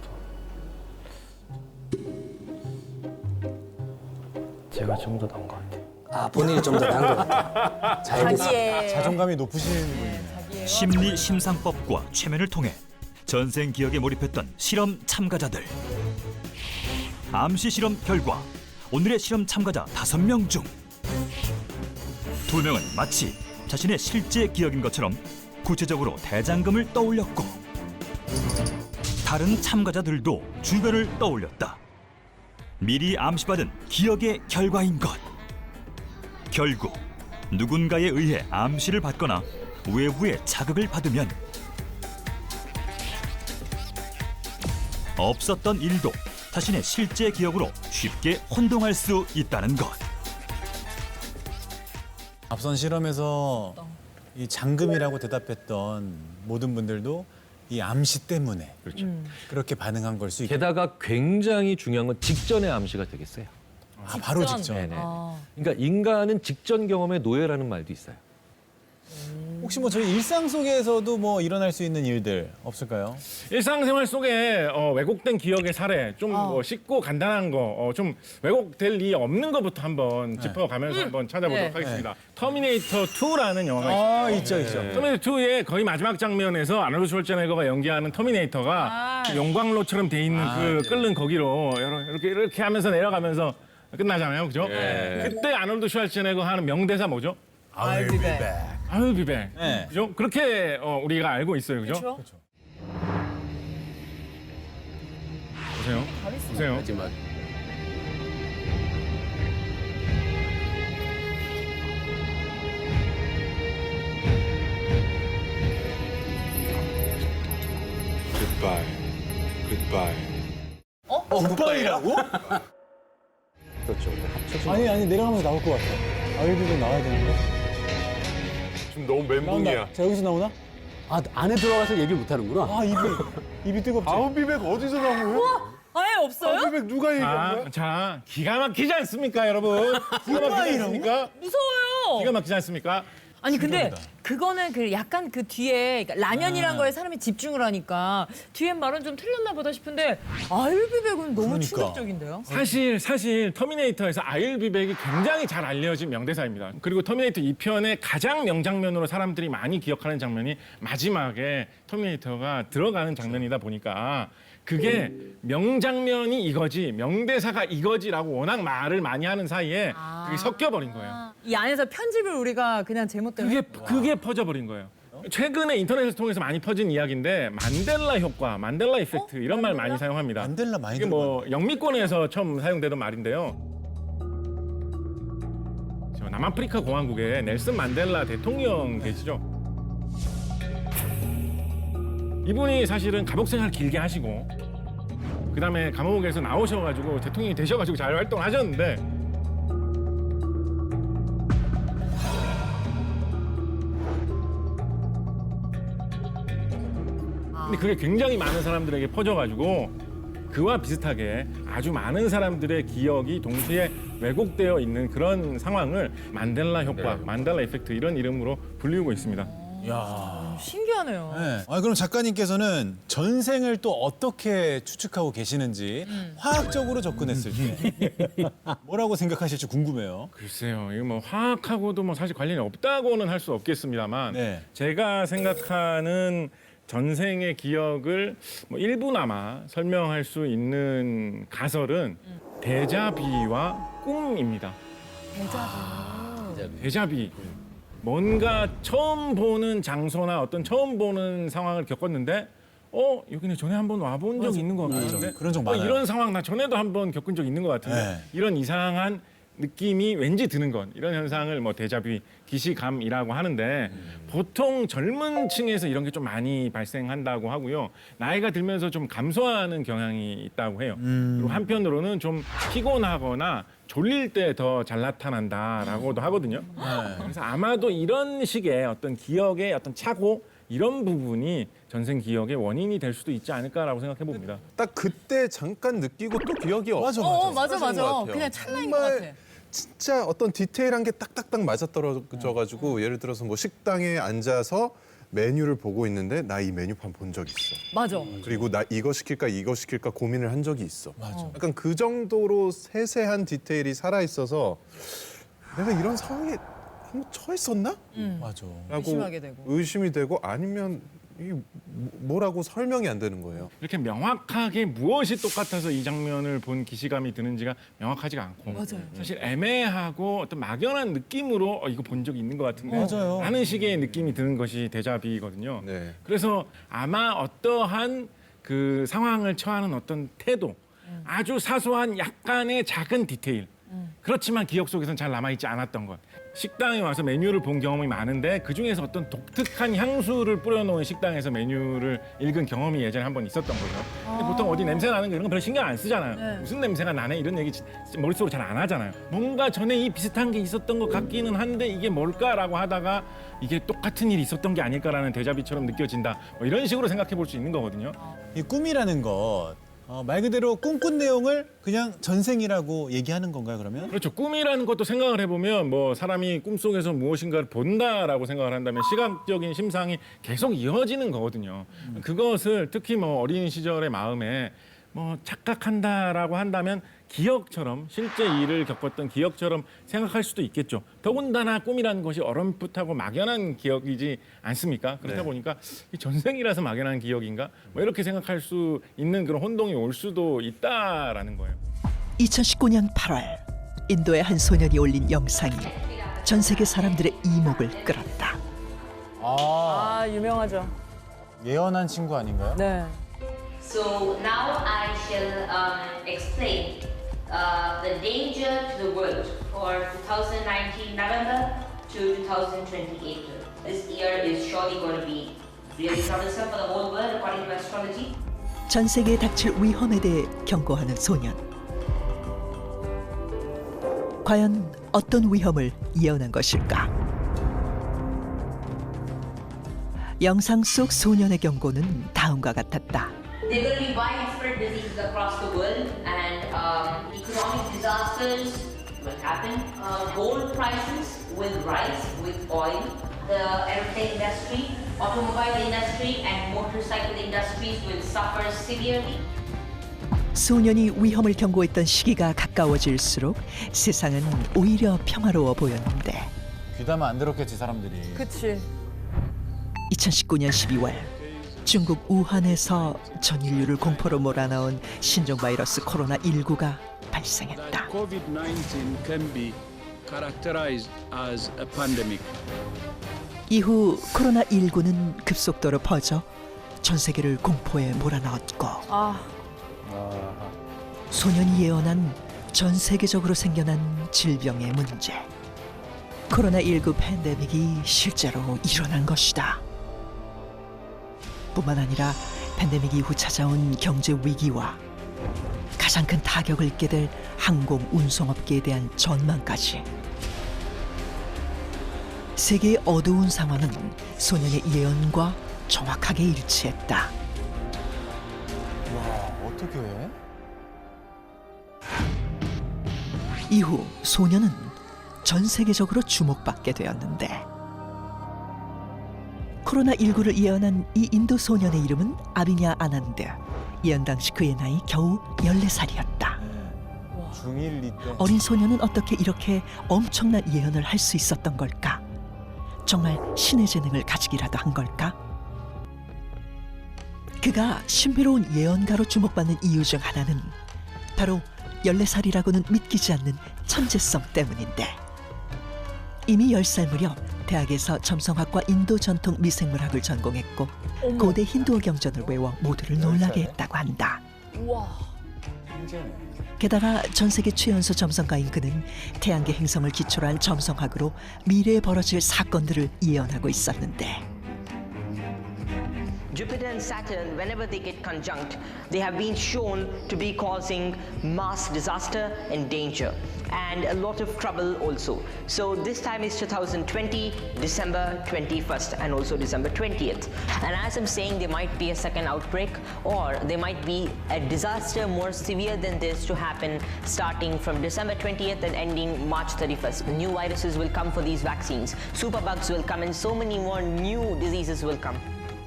더 나은 것 같아요. 본인이 좀 더 나은 것 같아요. 자, 알겠습니다. 자존감이 높으신 분이네요. 심리 심상법과 최면을 통해 전생 기억에 몰입했던 실험 참가자들. 암시 실험 결과 오늘의 실험 참가자 5명 중 2명은 마치 자신의 실제 기억인 것처럼 구체적으로 대장금을 떠올렸고 다른 참가자들도 주변을 떠올렸다. 미리 암시받은 기억의 결과인 것. 결국 누군가에 의해 암시를 받거나 외부의 자극을 받으면 없었던 일도 자신의 실제 기억으로 쉽게 혼동할 수 있다는 것. 앞선 실험에서 이 장금이라고 대답했던 모든 분들도 이 암시 때문에 그렇게 반응한 걸 수 있고. 게다가 굉장히 중요한 건 직전의 암시가 되겠어요. 바로 직전. 네네. 그러니까 인간은 직전 경험의 노예라는 말도 있어요. 혹시 뭐 저희 일상 속에서도 뭐 일어날 수 있는 일들 없을까요? 일상생활 속에 왜곡된 기억의 사례, 좀 뭐 쉽고 간단한 거, 좀 왜곡될 리 없는 것부터 한번 짚어가면서 한번 찾아보도록 하겠습니다. 터미네이터 2라는 영화가 있죠. 있죠. 터미네이터 2의 거의 마지막 장면에서 아놀드 슈왈제네거가 연기하는 터미네이터가 그 용광로처럼 돼 있는 그 끓는 거기로 이렇게 하면서 내려가면서 끝나잖아요, 그죠? 그때 아놀드 슈왈제네거 하는 명대사 뭐죠? I'll be back. I'll be back. 그죠? 그렇게 우리가 알고 있어요, 그죠? 그렇죠. 보세요. 마지막. 굿바이라고? 그렇죠. 합쳐서. 아니 내려가면서 나올 것 같아. 아일비도 나와야 되는데. 지금 너무 나온다. 자 여기서 나오나? 안에 들어가서 얘기 못 하는구나. 입이 뜨겁지. 아웃비백 어디서 나온 거예요? 아예 없어요? 아웃비백 누가 얘기한 거야? 자, 기가 막히지 않습니까, 여러분? 기가 막히지 않습니까? 무서워요. 기가 막히지 않습니까? 아니 근데 그거는 그 약간 그 뒤에 그러니까 라면이란 거에 사람이 집중을 하니까 뒤에 말은 좀 틀렸나 보다 싶은데 아일비백은 너무 충격적인데요. 사실 터미네이터에서 아일비백이 굉장히 잘 알려진 명대사입니다. 그리고 터미네이터 2편의 가장 명장면으로 사람들이 많이 기억하는 장면이 마지막에 터미네이터가 들어가는 장면이다 보니까 그게 명장면이 이거지 명대사가 이거지라고 워낙 말을 많이 하는 사이에 그게 섞여버린 거예요. 이 안에서 편집을 우리가 그냥 제목 때문에 그게 퍼져버린 거예요. 최근에 인터넷을 통해서 많이 퍼진 이야기인데 만델라 효과, 만델라 이펙트 이런 말 많이 사용합니다. 만델라 많이 이게 뭐 영미권에서 처음 사용되던 말인데요. 저 남아프리카 공화국에 넬슨 만델라 대통령 계시죠? 이분이 사실은 감옥 생활 길게 하시고 그다음에 감옥에서 나오셔가지고 대통령이 되셔가지고 잘 활동하셨는데 근데 그게 굉장히 많은 사람들에게 퍼져가지고 그와 비슷하게 아주 많은 사람들의 기억이 동시에 왜곡되어 있는 그런 상황을 만델라 효과, 만델라 이펙트 이런 이름으로 불리우고 있습니다. 야. 신기하네요. 네. 그럼 작가님께서는 전생을 또 어떻게 추측하고 계시는지 화학적으로 접근했을 때 뭐라고 생각하실지 궁금해요. 글쎄요, 이거 뭐 화학하고도 뭐 사실 관련이 없다고는 할 수 없겠습니다만 제가 생각하는 전생의 기억을 뭐 일부나마 설명할 수 있는 가설은 데자비와 꿈입니다. 데자비. 뭔가 처음 보는 장소나 어떤 처음 보는 상황을 겪었는데 여기는 전에 한번 와본 적이 있는 것 같은데 그런 적 많아요. 이런 상황 나 전에도 한번 겪은 적 있는 것 같은데 이런 이상한 느낌이 왠지 드는 것 이런 현상을 뭐 데자뷰, 기시감이라고 하는데 보통 젊은 층에서 이런 게 좀 많이 발생한다고 하고요. 나이가 들면서 좀 감소하는 경향이 있다고 해요. 그리고 한편으로는 좀 피곤하거나 졸릴 때 더 잘 나타난다라고도 하거든요. 그래서 아마도 이런 식의 어떤 기억의 어떤 착오 이런 부분이 전생 기억의 원인이 될 수도 있지 않을까라고 생각해 봅니다. 딱 그때 잠깐 느끼고 또 기억이 맞아. 그냥 찰나인 것 같아. 진짜 어떤 디테일한 게 딱딱딱 맞아떨어져가지고 예를 들어서 뭐 식당에 앉아서 메뉴를 보고 있는데 나 이 메뉴판 본 적 있어. 맞아. 그리고 나 이거 시킬까 고민을 한 적이 있어. 약간 그 정도로 세세한 디테일이 살아 있어서 내가 이런 상황에 한번 처했었나? 맞아. 라고 의심하게 되고. 의심이 되고 아니면 이게 뭐라고 설명이 안 되는 거예요. 이렇게 명확하게 무엇이 똑같아서 이 장면을 본 기시감이 드는지가 명확하지가 않고 맞아요. 사실 애매하고 어떤 막연한 느낌으로 이거 본 적이 있는 것 같은데 맞아요. 라는 식의 느낌이 드는 것이 데자비거든요. 그래서 아마 어떠한 그 상황을 처하는 어떤 태도 아주 사소한 약간의 작은 디테일 그렇지만 기억 속에서는 잘 남아있지 않았던 것. 식당에 와서 메뉴를 본 경험이 많은데 그중에서 어떤 독특한 향수를 뿌려놓은 식당에서 메뉴를 읽은 경험이 예전에 한 번 있었던 거죠. 근데 보통 어디 냄새 나는 거 이런 거 별로 신경 안 쓰잖아요. 무슨 냄새가 나네 이런 얘기 머릿속으로 잘 안 하잖아요. 뭔가 전에 이 비슷한 게 있었던 것 같기는 한데 이게 뭘까라고 하다가 이게 똑같은 일이 있었던 게 아닐까라는 데자비처럼 느껴진다. 뭐 이런 식으로 생각해 볼 수 있는 거거든요. 이 꿈이라는 것 말 그대로 꿈꾼 내용을 그냥 전생이라고 얘기하는 건가요, 그러면? 그렇죠. 꿈이라는 것도 생각을 해보면 뭐 사람이 꿈속에서 무엇인가를 본다라고 생각을 한다면 시각적인 심상이 계속 이어지는 거거든요. 그것을 특히 뭐 어린 시절의 마음에 뭐 착각한다라고 한다면 기억처럼 실제 일을 겪었던 기억처럼 생각할 수도 있겠죠. 더군다나 꿈이라는 것이 어렴풋하고 막연한 기억이지 않습니까? 그렇다 보니까 이 전생이라서 막연한 기억인가? 뭐 이렇게 생각할 수 있는 그런 혼동이 올 수도 있다라는 거예요. 2019년 8월 인도의 한 소년이 올린 영상이 전 세계 사람들의 이목을 끌었다. 유명하죠. 예언한 친구 아닌가요? 네. So now I shall explain the danger to the world for 2019 November to 2020 April. This year is surely going to be really troublesome for the whole world according to astrology. 전 세계에 닥칠 위험에 대해 경고하는 소년. 과연 어떤 위험을 예언한 것일까? 영상 속 소년의 경고는 다음과 같았다. There will be widespread diseases across the world and economic disasters will happen. Gold prices will rise with oil. The airplane industry, automobile industry and motorcycle industries will suffer severely. 소년이 위험을 경고했던 시기가 가까워질수록 세상은 오히려 평화로워 보였는데 귀담아 안 들었겠지 사람들이. 그치. 2019년 12월 중국 우한에서 전 인류를 공포로 몰아넣은 신종 바이러스 코로나19가 발생했다. COVID-19 can be characterized as a pandemic. 이후 코로나19는 급속도로 퍼져 전 세계를 공포에 몰아넣었고 소년이 예언한 전 세계적으로 생겨난 질병의 문제. 코로나19 팬데믹이 실제로 일어난 것이다. 뿐만 아니라 팬데믹 이후 찾아온 경제 위기와 가장 큰 타격을 입게 될 항공 운송업계에 대한 전망까지. 세계의 어두운 상황은 소년의 예언과 정확하게 일치했다. 와, 어떻게 해? 이후 소녀는 전 세계적으로 주목받게 되었는데 코로나19를 예언한 이 인도 소년의 이름은 아비냐 아난드. 예언 당시 그의 나이 겨우 14살이었다. 중1 때. 어린 소녀는 어떻게 이렇게 엄청난 예언을 할 수 있었던 걸까? 정말 신의 재능을 가지기라도 한 걸까? 그가 신비로운 예언가로 주목받는 이유 중 하나는 바로 14살이라고는 믿기지 않는 천재성 때문인데 이미 10살 무렵 대학에서 점성학과 인도 전통 미생물학을 전공했고 고대 힌두어 경전을 외워 모두를 놀라게 했다고 한다. 우와. 게다가 전 세계 최연소 점성가인 그는 태양계 행성을 기초로 한 점성학으로 미래에 벌어질 사건들을 예언하고 있었는데 Jupiter and Saturn, whenever they get conjunct, they have been shown to be causing mass disaster and danger and a lot of trouble also. So this time is 2020, December 21st and also December 20th. And as I'm saying, there might be a second outbreak or there might be a disaster more severe than this to happen starting from December 20th and ending March 31st. New viruses will come for these vaccines. Superbugs will come and so many more new diseases will come.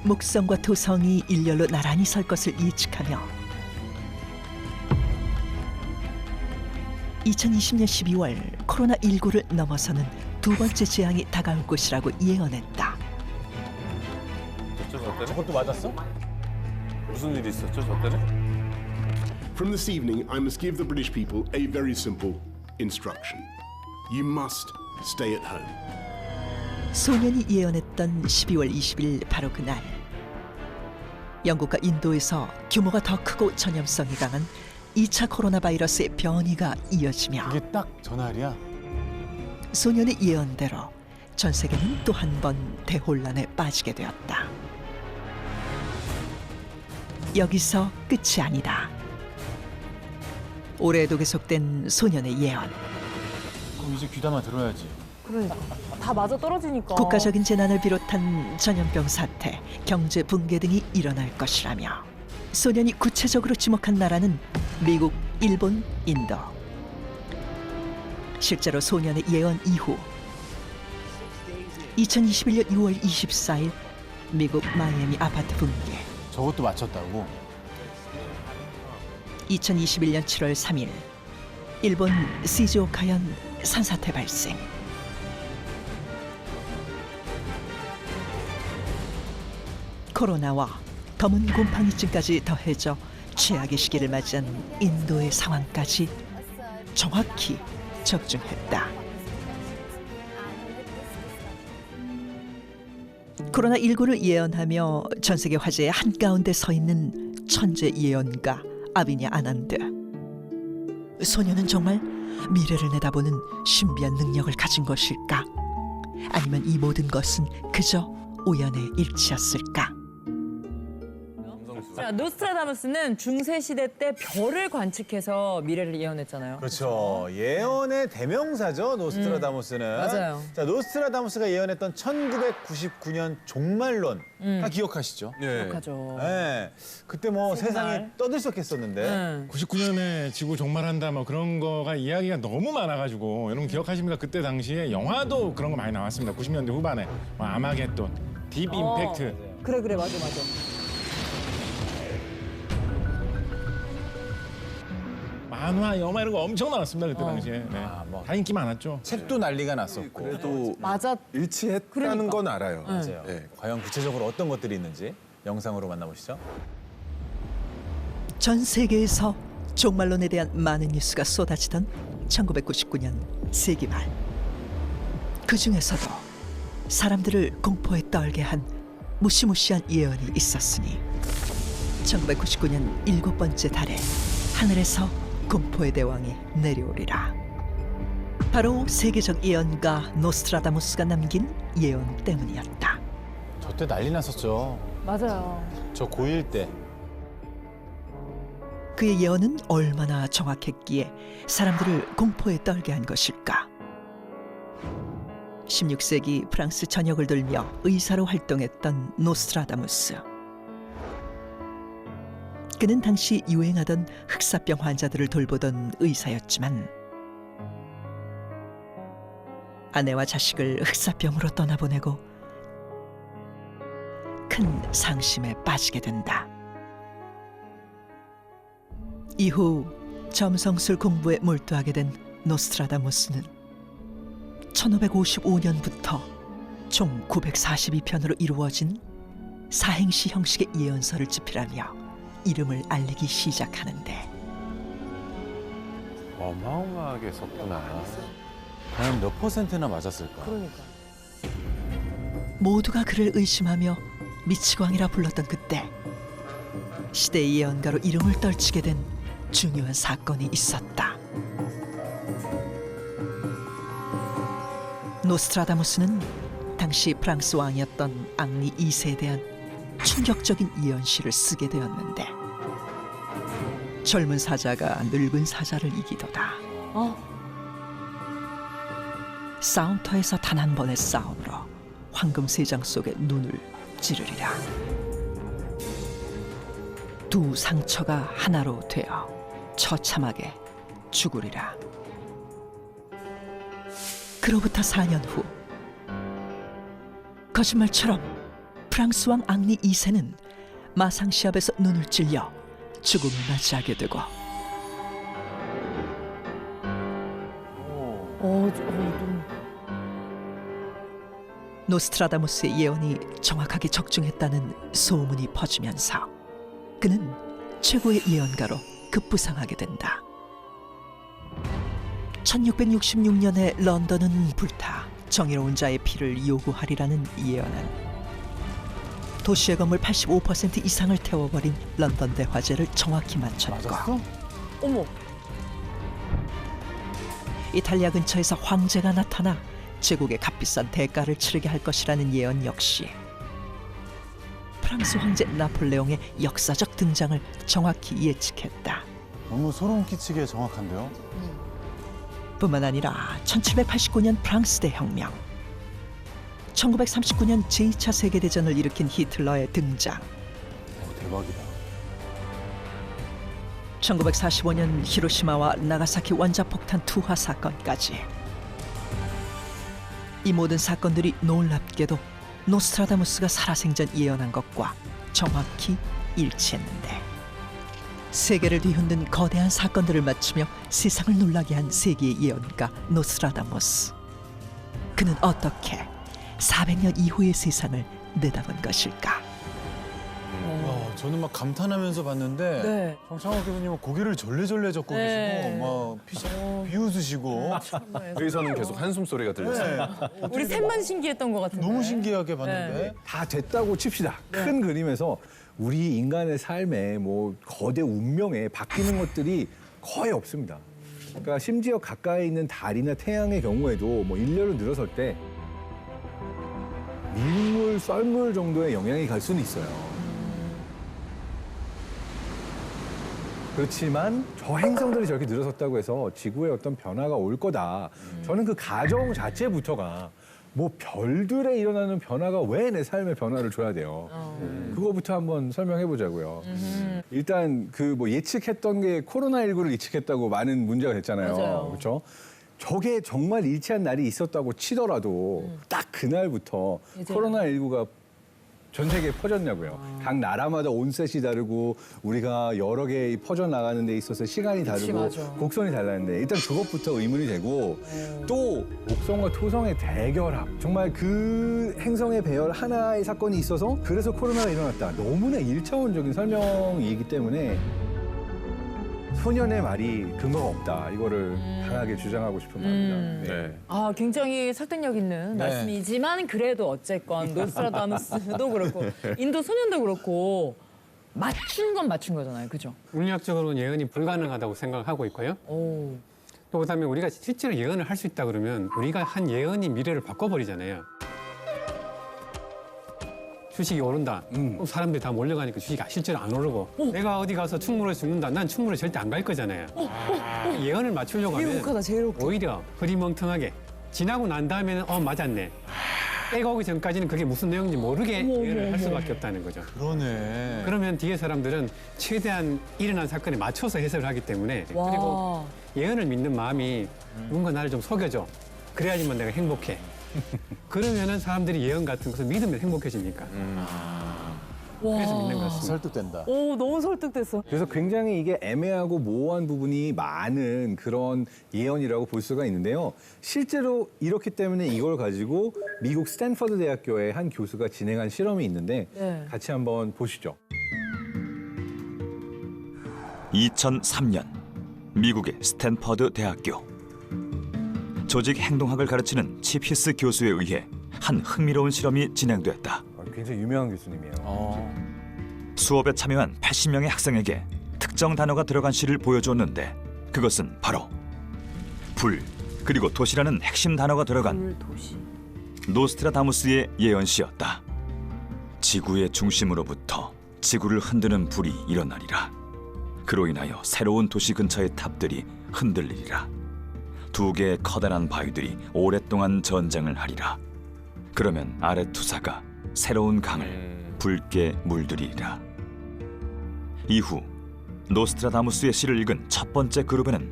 목성과 토성이 일렬로 나란히 설 것을 예측하며 2020년 12월 코로나19를 넘어서는 두 번째 재앙이 다가올 것이라고 예언했다. 저것도 맞았어? 무슨 일이 있었죠, 저 때는? From this evening, I must give the British people a very simple instruction. You must stay at home. 소년이 예언했던 12월 20일 바로 그날 영국과 인도에서 규모가 더 크고 전염성이 강한 2차 코로나 바이러스의 변이가 이어지며 이게 딱 전날이야? 소년의 예언대로 전 세계는 또 한 번 대혼란에 빠지게 되었다. 여기서 끝이 아니다. 올해에도 계속된 소년의 예언. 그럼 이제 귀담아 들어야지. 그러니까 다 맞아 떨어지니까. 국가적인 재난을 비롯한 전염병 사태, 경제 붕괴 등이 일어날 것이라며 소년이 구체적으로 지목한 나라는 미국, 일본, 인도. 실제로 소년의 예언 이후 2021년 6월 24일 미국 마이애미 아파트 붕괴. 저것도 맞췄다고? 2021년 7월 3일 일본 시즈오카현 산사태 발생. 코로나와 검은 곰팡이증까지 더해져 최악의 시기를 맞이한 인도의 상황까지 정확히 적중했다. 코로나19를 예언하며 전 세계 화제의 한가운데 서 있는 천재 예언가 아비냐 아난드. 소녀는 정말 미래를 내다보는 신비한 능력을 가진 것일까? 아니면 이 모든 것은 그저 우연의 일치였을까? 자, 노스트라다무스는 중세 시대 때 별을 관측해서 미래를 예언했잖아요. 그렇죠. 예언의 대명사죠, 노스트라다무스는. 맞아요. 자, 노스트라다무스가 예언했던 1999년 종말론. 다 기억하시죠? 기억하죠. 네. 그때 뭐 세상이 떠들썩했었는데. 99년에 지구 종말한다 뭐 그런 거가 이야기가 너무 많아가지고 여러분 기억하십니까? 그때 당시에 영화도 그런 거 많이 나왔습니다. 90년대 후반에 뭐 아마겟돈, 딥 임팩트. 그래 맞아. 만화, 영화 이런 거 엄청 나왔습니다 그때 당시에. 네. 다 인기 많았죠. 책도 난리가 났었고. 그래도 맞아. 일치했다는 그러니까. 건 알아요. 맞아요. 네. 과연 구체적으로 어떤 것들이 있는지 영상으로 만나보시죠. 전 세계에서 종말론에 대한 많은 뉴스가 쏟아지던 1999년 세기 말. 그 중에서도 사람들을 공포에 떨게 한 무시무시한 예언이 있었으니 1999년 7번째 달에 하늘에서 공포의 대왕이 내려오리라. 바로 세계적 예언가 노스트라다무스가 남긴 예언 때문이었다. 저 때 난리 났었죠. 맞아요. 저 고1 때. 그의 예언은 얼마나 정확했기에 사람들을 공포에 떨게 한 것일까? 16세기 프랑스 전역을 돌며 의사로 활동했던 노스트라다무스. 그는 당시 유행하던 흑사병 환자들을 돌보던 의사였지만 아내와 자식을 흑사병으로 떠나보내고 큰 상심에 빠지게 된다. 이후 점성술 공부에 몰두하게 된 노스트라다무스는 1555년부터 총 942편으로 이루어진 사행시 형식의 예언서를 집필하며 이름을 알리기 시작하는데 어마어마하게 썼구나. 과연 몇 퍼센트나 맞았을까? 그러니까. 모두가 그를 의심하며 미치광이라 불렀던 그때 시대의 예언가로 이름을 떨치게 된 중요한 사건이 있었다. 노스트라다무스는 당시 프랑스 왕이었던 앙리 2세에 대한 충격적인 예언시를 쓰게 되었는데 젊은 사자가 늙은 사자를 이기도다. 싸움터에서 단 한 번의 싸움으로 황금 세장 속에 눈을 찌르리라. 두 상처가 하나로 되어 처참하게 죽으리라. 그로부터 4년 후 거짓말처럼 프랑스 왕 앙리 2세는 마상시합에서 눈을 찔려 죽음을 맞이하게 되고 노스트라다무스의 예언이 정확하게 적중했다는 소문이 퍼지면서 그는 최고의 예언가로 급부상하게 된다. 1666년에 런던은 불타 정의로운 자의 피를 요구하리라는 예언은 도시의 건물 85% 이상을 태워버린 런던 대화재를 정확히 맞췄고 어머. 이탈리아 근처에서 황제가 나타나 제국의 값비싼 대가를 치르게 할 것이라는 예언 역시 프랑스 황제 나폴레옹의 역사적 등장을 정확히 예측했다. 너무 소름 끼치게 정확한데요? 뿐만 아니라 1789년 프랑스 대혁명, 1939년 제2차 세계대전을 일으킨 히틀러의 등장, 대박이다. 1945년 히로시마와 나가사키 원자폭탄 투하 사건까지 이 모든 사건들이 놀랍게도 노스트라다무스가 살아생전 예언한 것과 정확히 일치했는데 세계를 뒤흔든 거대한 사건들을 맞추며 세상을 놀라게 한 세계의 예언가 노스트라다무스. 그는 어떻게 400년 이후의 세상을 내다본 것일까? 저는 막 감탄하면서 봤는데 네. 정창욱 교수님은 고개를 절레절레 젓고 네. 계시고 막 비웃으시고 여기서는 계속 한숨 소리가 들렸어요. 우리 셋만 신기했던 것 같은데. 너무 신기하게 봤는데 다 됐다고 칩시다. 큰 그림에서 우리 인간의 삶에 뭐 거대 운명에 바뀌는 것들이 거의 없습니다. 그러니까 심지어 가까이 있는 달이나 태양의 경우에도 뭐 일렬로 늘어설 때 밀물, 썰물 정도의 영향이 갈 수는 있어요. 그렇지만 저 행성들이 저렇게 늘어섰다고 해서 지구에 어떤 변화가 올 거다. 저는 그 가정 자체부터가 뭐 별들에 일어나는 변화가 왜 내 삶에 변화를 줘야 돼요. 그거부터 한번 설명해 보자고요. 일단 그 뭐 예측했던 게 코로나19를 예측했다고 많은 문제가 됐잖아요. 맞아요. 그렇죠? 저게 정말 일치한 날이 있었다고 치더라도 딱 그날부터 맞아요. 코로나19가 전 세계에 퍼졌냐고요. 각 나라마다 온셋이 다르고 우리가 여러 개 퍼져나가는 데 있어서 시간이 그치, 다르고 맞아. 곡선이 달랐는데 일단 그것부터 의문이 되고 또 목성과 토성의 대결합. 정말 그 행성의 배열 하나의 사건이 있어서 그래서 코로나가 일어났다. 너무나 일차원적인 설명이기 때문에 소년의 말이 근거가 없다. 이거를 강하게 주장하고 싶은 마음입니다. 네. 아, 굉장히 설득력 있는 네. 말씀이지만 그래도 어쨌건 노스트라다무스도 그렇고 인도 소년도 그렇고 맞춘 건 맞춘 거잖아요. 그죠? 물리학적으로는 예언이 불가능하다고 생각하고 있고요. 또 그다음에 우리가 실제로 예언을 할 수 있다 그러면 우리가 한 예언이 미래를 바꿔버리잖아요. 주식이 오른다. 그럼 사람들이 다 몰려가니까 주식이 실제로 안 오르고 내가 어디 가서 충무로에 죽는다. 난 충무로에 절대 안 갈 거잖아요. 예언을 맞추려고 하면 제일 웃기다, 제일 웃겨. 오히려 흐리멍텅하게 지나고 난 다음에는 맞았네. 때가 오기 전까지는 그게 무슨 내용인지 모르게 어머, 예언을 할 어머, 수밖에 없다는 거죠. 그러네. 그러면 뒤에 사람들은 최대한 일어난 사건에 맞춰서 해석을 하기 때문에 와. 그리고 예언을 믿는 마음이 누군가 나를 좀 속여줘. 그래야지만 내가 행복해. 그러면은 사람들이 예언 같은 것을 믿으면 행복해지니까. 그래서 믿는 것 같습니다. 설득된다. 오, 너무 설득됐어. 그래서 굉장히 이게 애매하고 모호한 부분이 많은 그런 예언이라고 볼 수가 있는데요. 실제로 이렇기 때문에 이걸 가지고 미국 스탠퍼드 대학교의 한 교수가 진행한 실험이 있는데 네. 같이 한번 보시죠. 2003년 미국의 스탠퍼드 대학교 조직 행동학을 가르치는 치피스 교수에 의해 한 흥미로운 실험이 진행됐다. 굉장히 유명한 교수님이에요. 수업에 참여한 80명의 학생에게 특정 단어가 들어간 시를 보여주었는데 그것은 바로 불 그리고 도시라는 핵심 단어가 들어간 노스트라다무스의 예언시였다. 지구의 중심으로부터 지구를 흔드는 불이 일어나리라. 그로 인하여 새로운 도시 근처의 탑들이 흔들리리라. 두 개의 커다란 바위들이 오랫동안 전쟁을 하리라. 그러면 아래 투사가 새로운 강을 붉게 물들이리라. 이후 노스트라다무스의 시를 읽은 첫 번째 그룹에는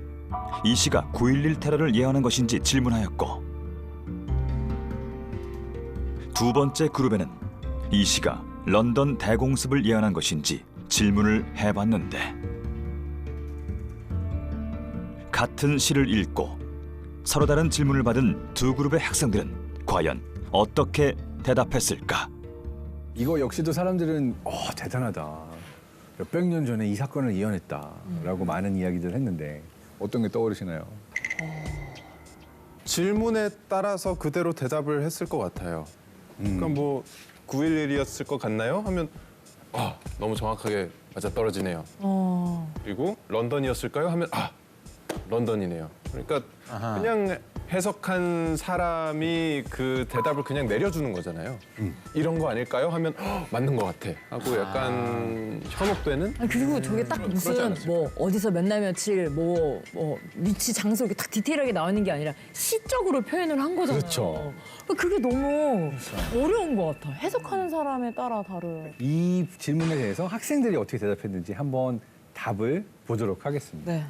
이 시가 9.11 테러를 예언한 것인지 질문하였고, 두 번째 그룹에는 이 시가 런던 대공습을 예언한 것인지 질문을 해봤는데, 같은 시를 읽고 서로 다른 질문을 받은 두 그룹의 학생들은 과연 어떻게 대답했을까? 이거 역시도 사람들은 대단하다. 몇백 년 전에 이 사건을 예언했다라고 많은 이야기들을 했는데 어떤 게 떠오르시나요? 질문에 따라서 그대로 대답을 했을 것 같아요. 그러니까 뭐 9.11이었을 것 같나요? 하면 너무 정확하게 맞아떨어지네요. 그리고 런던이었을까요? 하면 런던이네요. 그러니까 그냥 해석한 사람이 그 대답을 그냥 내려주는 거잖아요. 이런 거 아닐까요? 하면 맞는 것 같아 하고 약간 현혹되는? 아니, 그리고 저게 딱 그러지 무슨 않았을까? 뭐 어디서 몇 날 며칠 뭐 위치 장소 이렇게 딱 디테일하게 나와 있는 게 아니라 시적으로 표현을 한 거잖아요. 그렇죠. 그게 너무 어려운 것 같아. 해석하는 사람에 따라 다른. 이 질문에 대해서 학생들이 어떻게 대답했는지 한번 답을 보도록 하겠습니다. 네.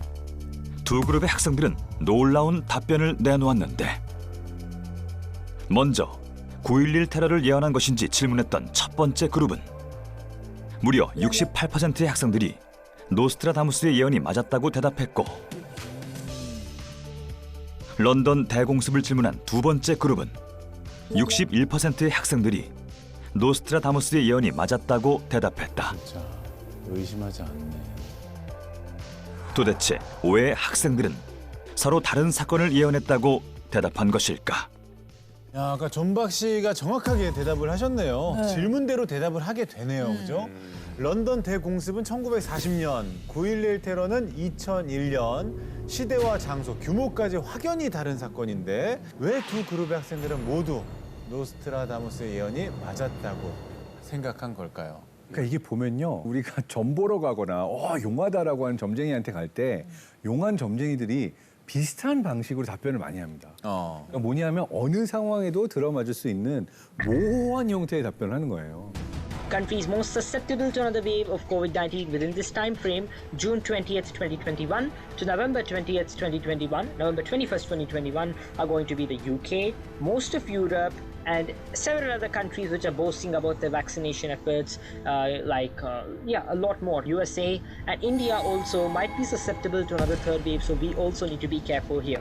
두 그룹의 학생들은 놀라운 답변을 내놓았는데, 먼저 9.11 테러를 예언한 것인지 질문했던 첫 번째 그룹은 무려 68%의 학생들이 노스트라다무스의 예언이 맞았다고 대답했고, 런던 대공습을 질문한 두 번째 그룹은 61%의 학생들이 노스트라다무스의 예언이 맞았다고 대답했다. 진짜 의심하지 않네. 도대체 왜 학생들은 서로 다른 사건을 예언했다고 대답한 것일까? 야, 아까 존박 씨가 정확하게 대답을 하셨네요. 네. 질문대로 대답을 하게 되네요, 그죠? 런던 대공습은 1940년, 9.11 테러는 2001년, 시대와 장소, 규모까지 확연히 다른 사건인데 왜 두 그룹의 학생들은 모두 노스트라다무스의 예언이 맞았다고 생각한 걸까요? 그러니까 이게 보면요, 우리가 점 보러 가거나 용하다라고 하는 점쟁이한테 갈 때 용한 점쟁이들이 비슷한 방식으로 답변을 많이 합니다. 그러니까 뭐냐면 어느 상황에도 들어맞을 수 있는 모호한 형태의 답변을 하는 거예요. Countries most susceptible to another wave of COVID-19 within this time frame, June 20th, 2021 to November 20th, 2021, November 21st, 2021, are going to be the UK, most of Europe, and several other countries which are boasting about their vaccination efforts, a lot more. USA and India also might be susceptible to another third wave, so we also need to be careful here.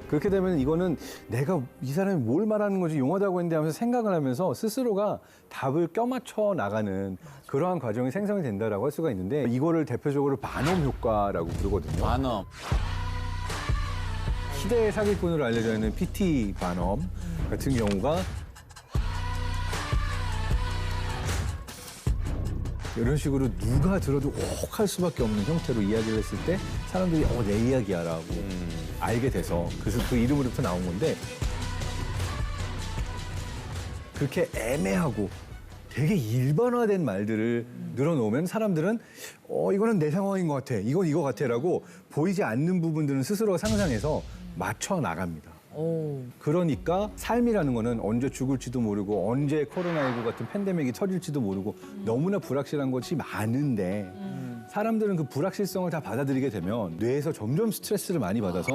그렇게 되면 이거는 내가 이 사람이 뭘 말하는 건지 용하다고 했는데 하면서 생각을 하면서 스스로가 답을 껴맞춰 나가는 그러한 과정이 생성이 된다라고 할 수가 있는데, 이거를 대표적으로 반엄 효과라고 부르거든요. 반엄. 시대의 사기꾼으로 알려져 있는 P.T. 반엄 같은 경우가 이런 식으로 누가 들어도 혹할 수밖에 없는 형태로 이야기를 했을 때 사람들이 내 이야기야라고 알게 돼서 그래서 그 이름으로부터 나온 건데 그렇게 애매하고 되게 일반화된 말들을 늘어놓으면 사람들은 이거는 내 상황인 것 같아. 이건 이거 같아라고 보이지 않는 부분들은 스스로 상상해서 맞춰 나갑니다. 그러니까 삶이라는 거는 언제 죽을지도 모르고 언제 코로나19 같은 팬데믹이 터질지도 모르고 너무나 불확실한 것이 많은데 사람들은 그 불확실성을 다 받아들이게 되면 뇌에서 점점 스트레스를 많이 받아서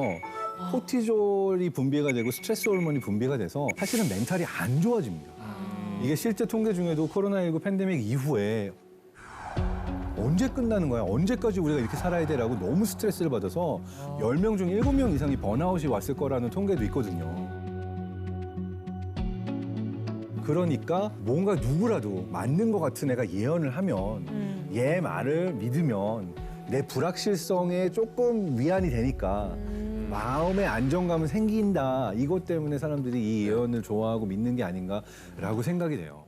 코티졸이 분비가 되고 스트레스 호르몬이 분비가 돼서 사실은 멘탈이 안 좋아집니다. 이게 실제 통계 중에도 코로나19 팬데믹 이후에 언제 끝나는 거야? 언제까지 우리가 이렇게 살아야 돼라고 너무 스트레스를 받아서 10명 중 7명 이상이 번아웃이 왔을 거라는 통계도 있거든요. 그러니까 뭔가 누구라도 맞는 것 같은 애가 예언을 하면 얘 말을 믿으면 내 불확실성에 조금 위안이 되니까 마음의 안정감은 생긴다. 이것 때문에 사람들이 이 예언을 좋아하고 믿는 게 아닌가라고 생각이 돼요.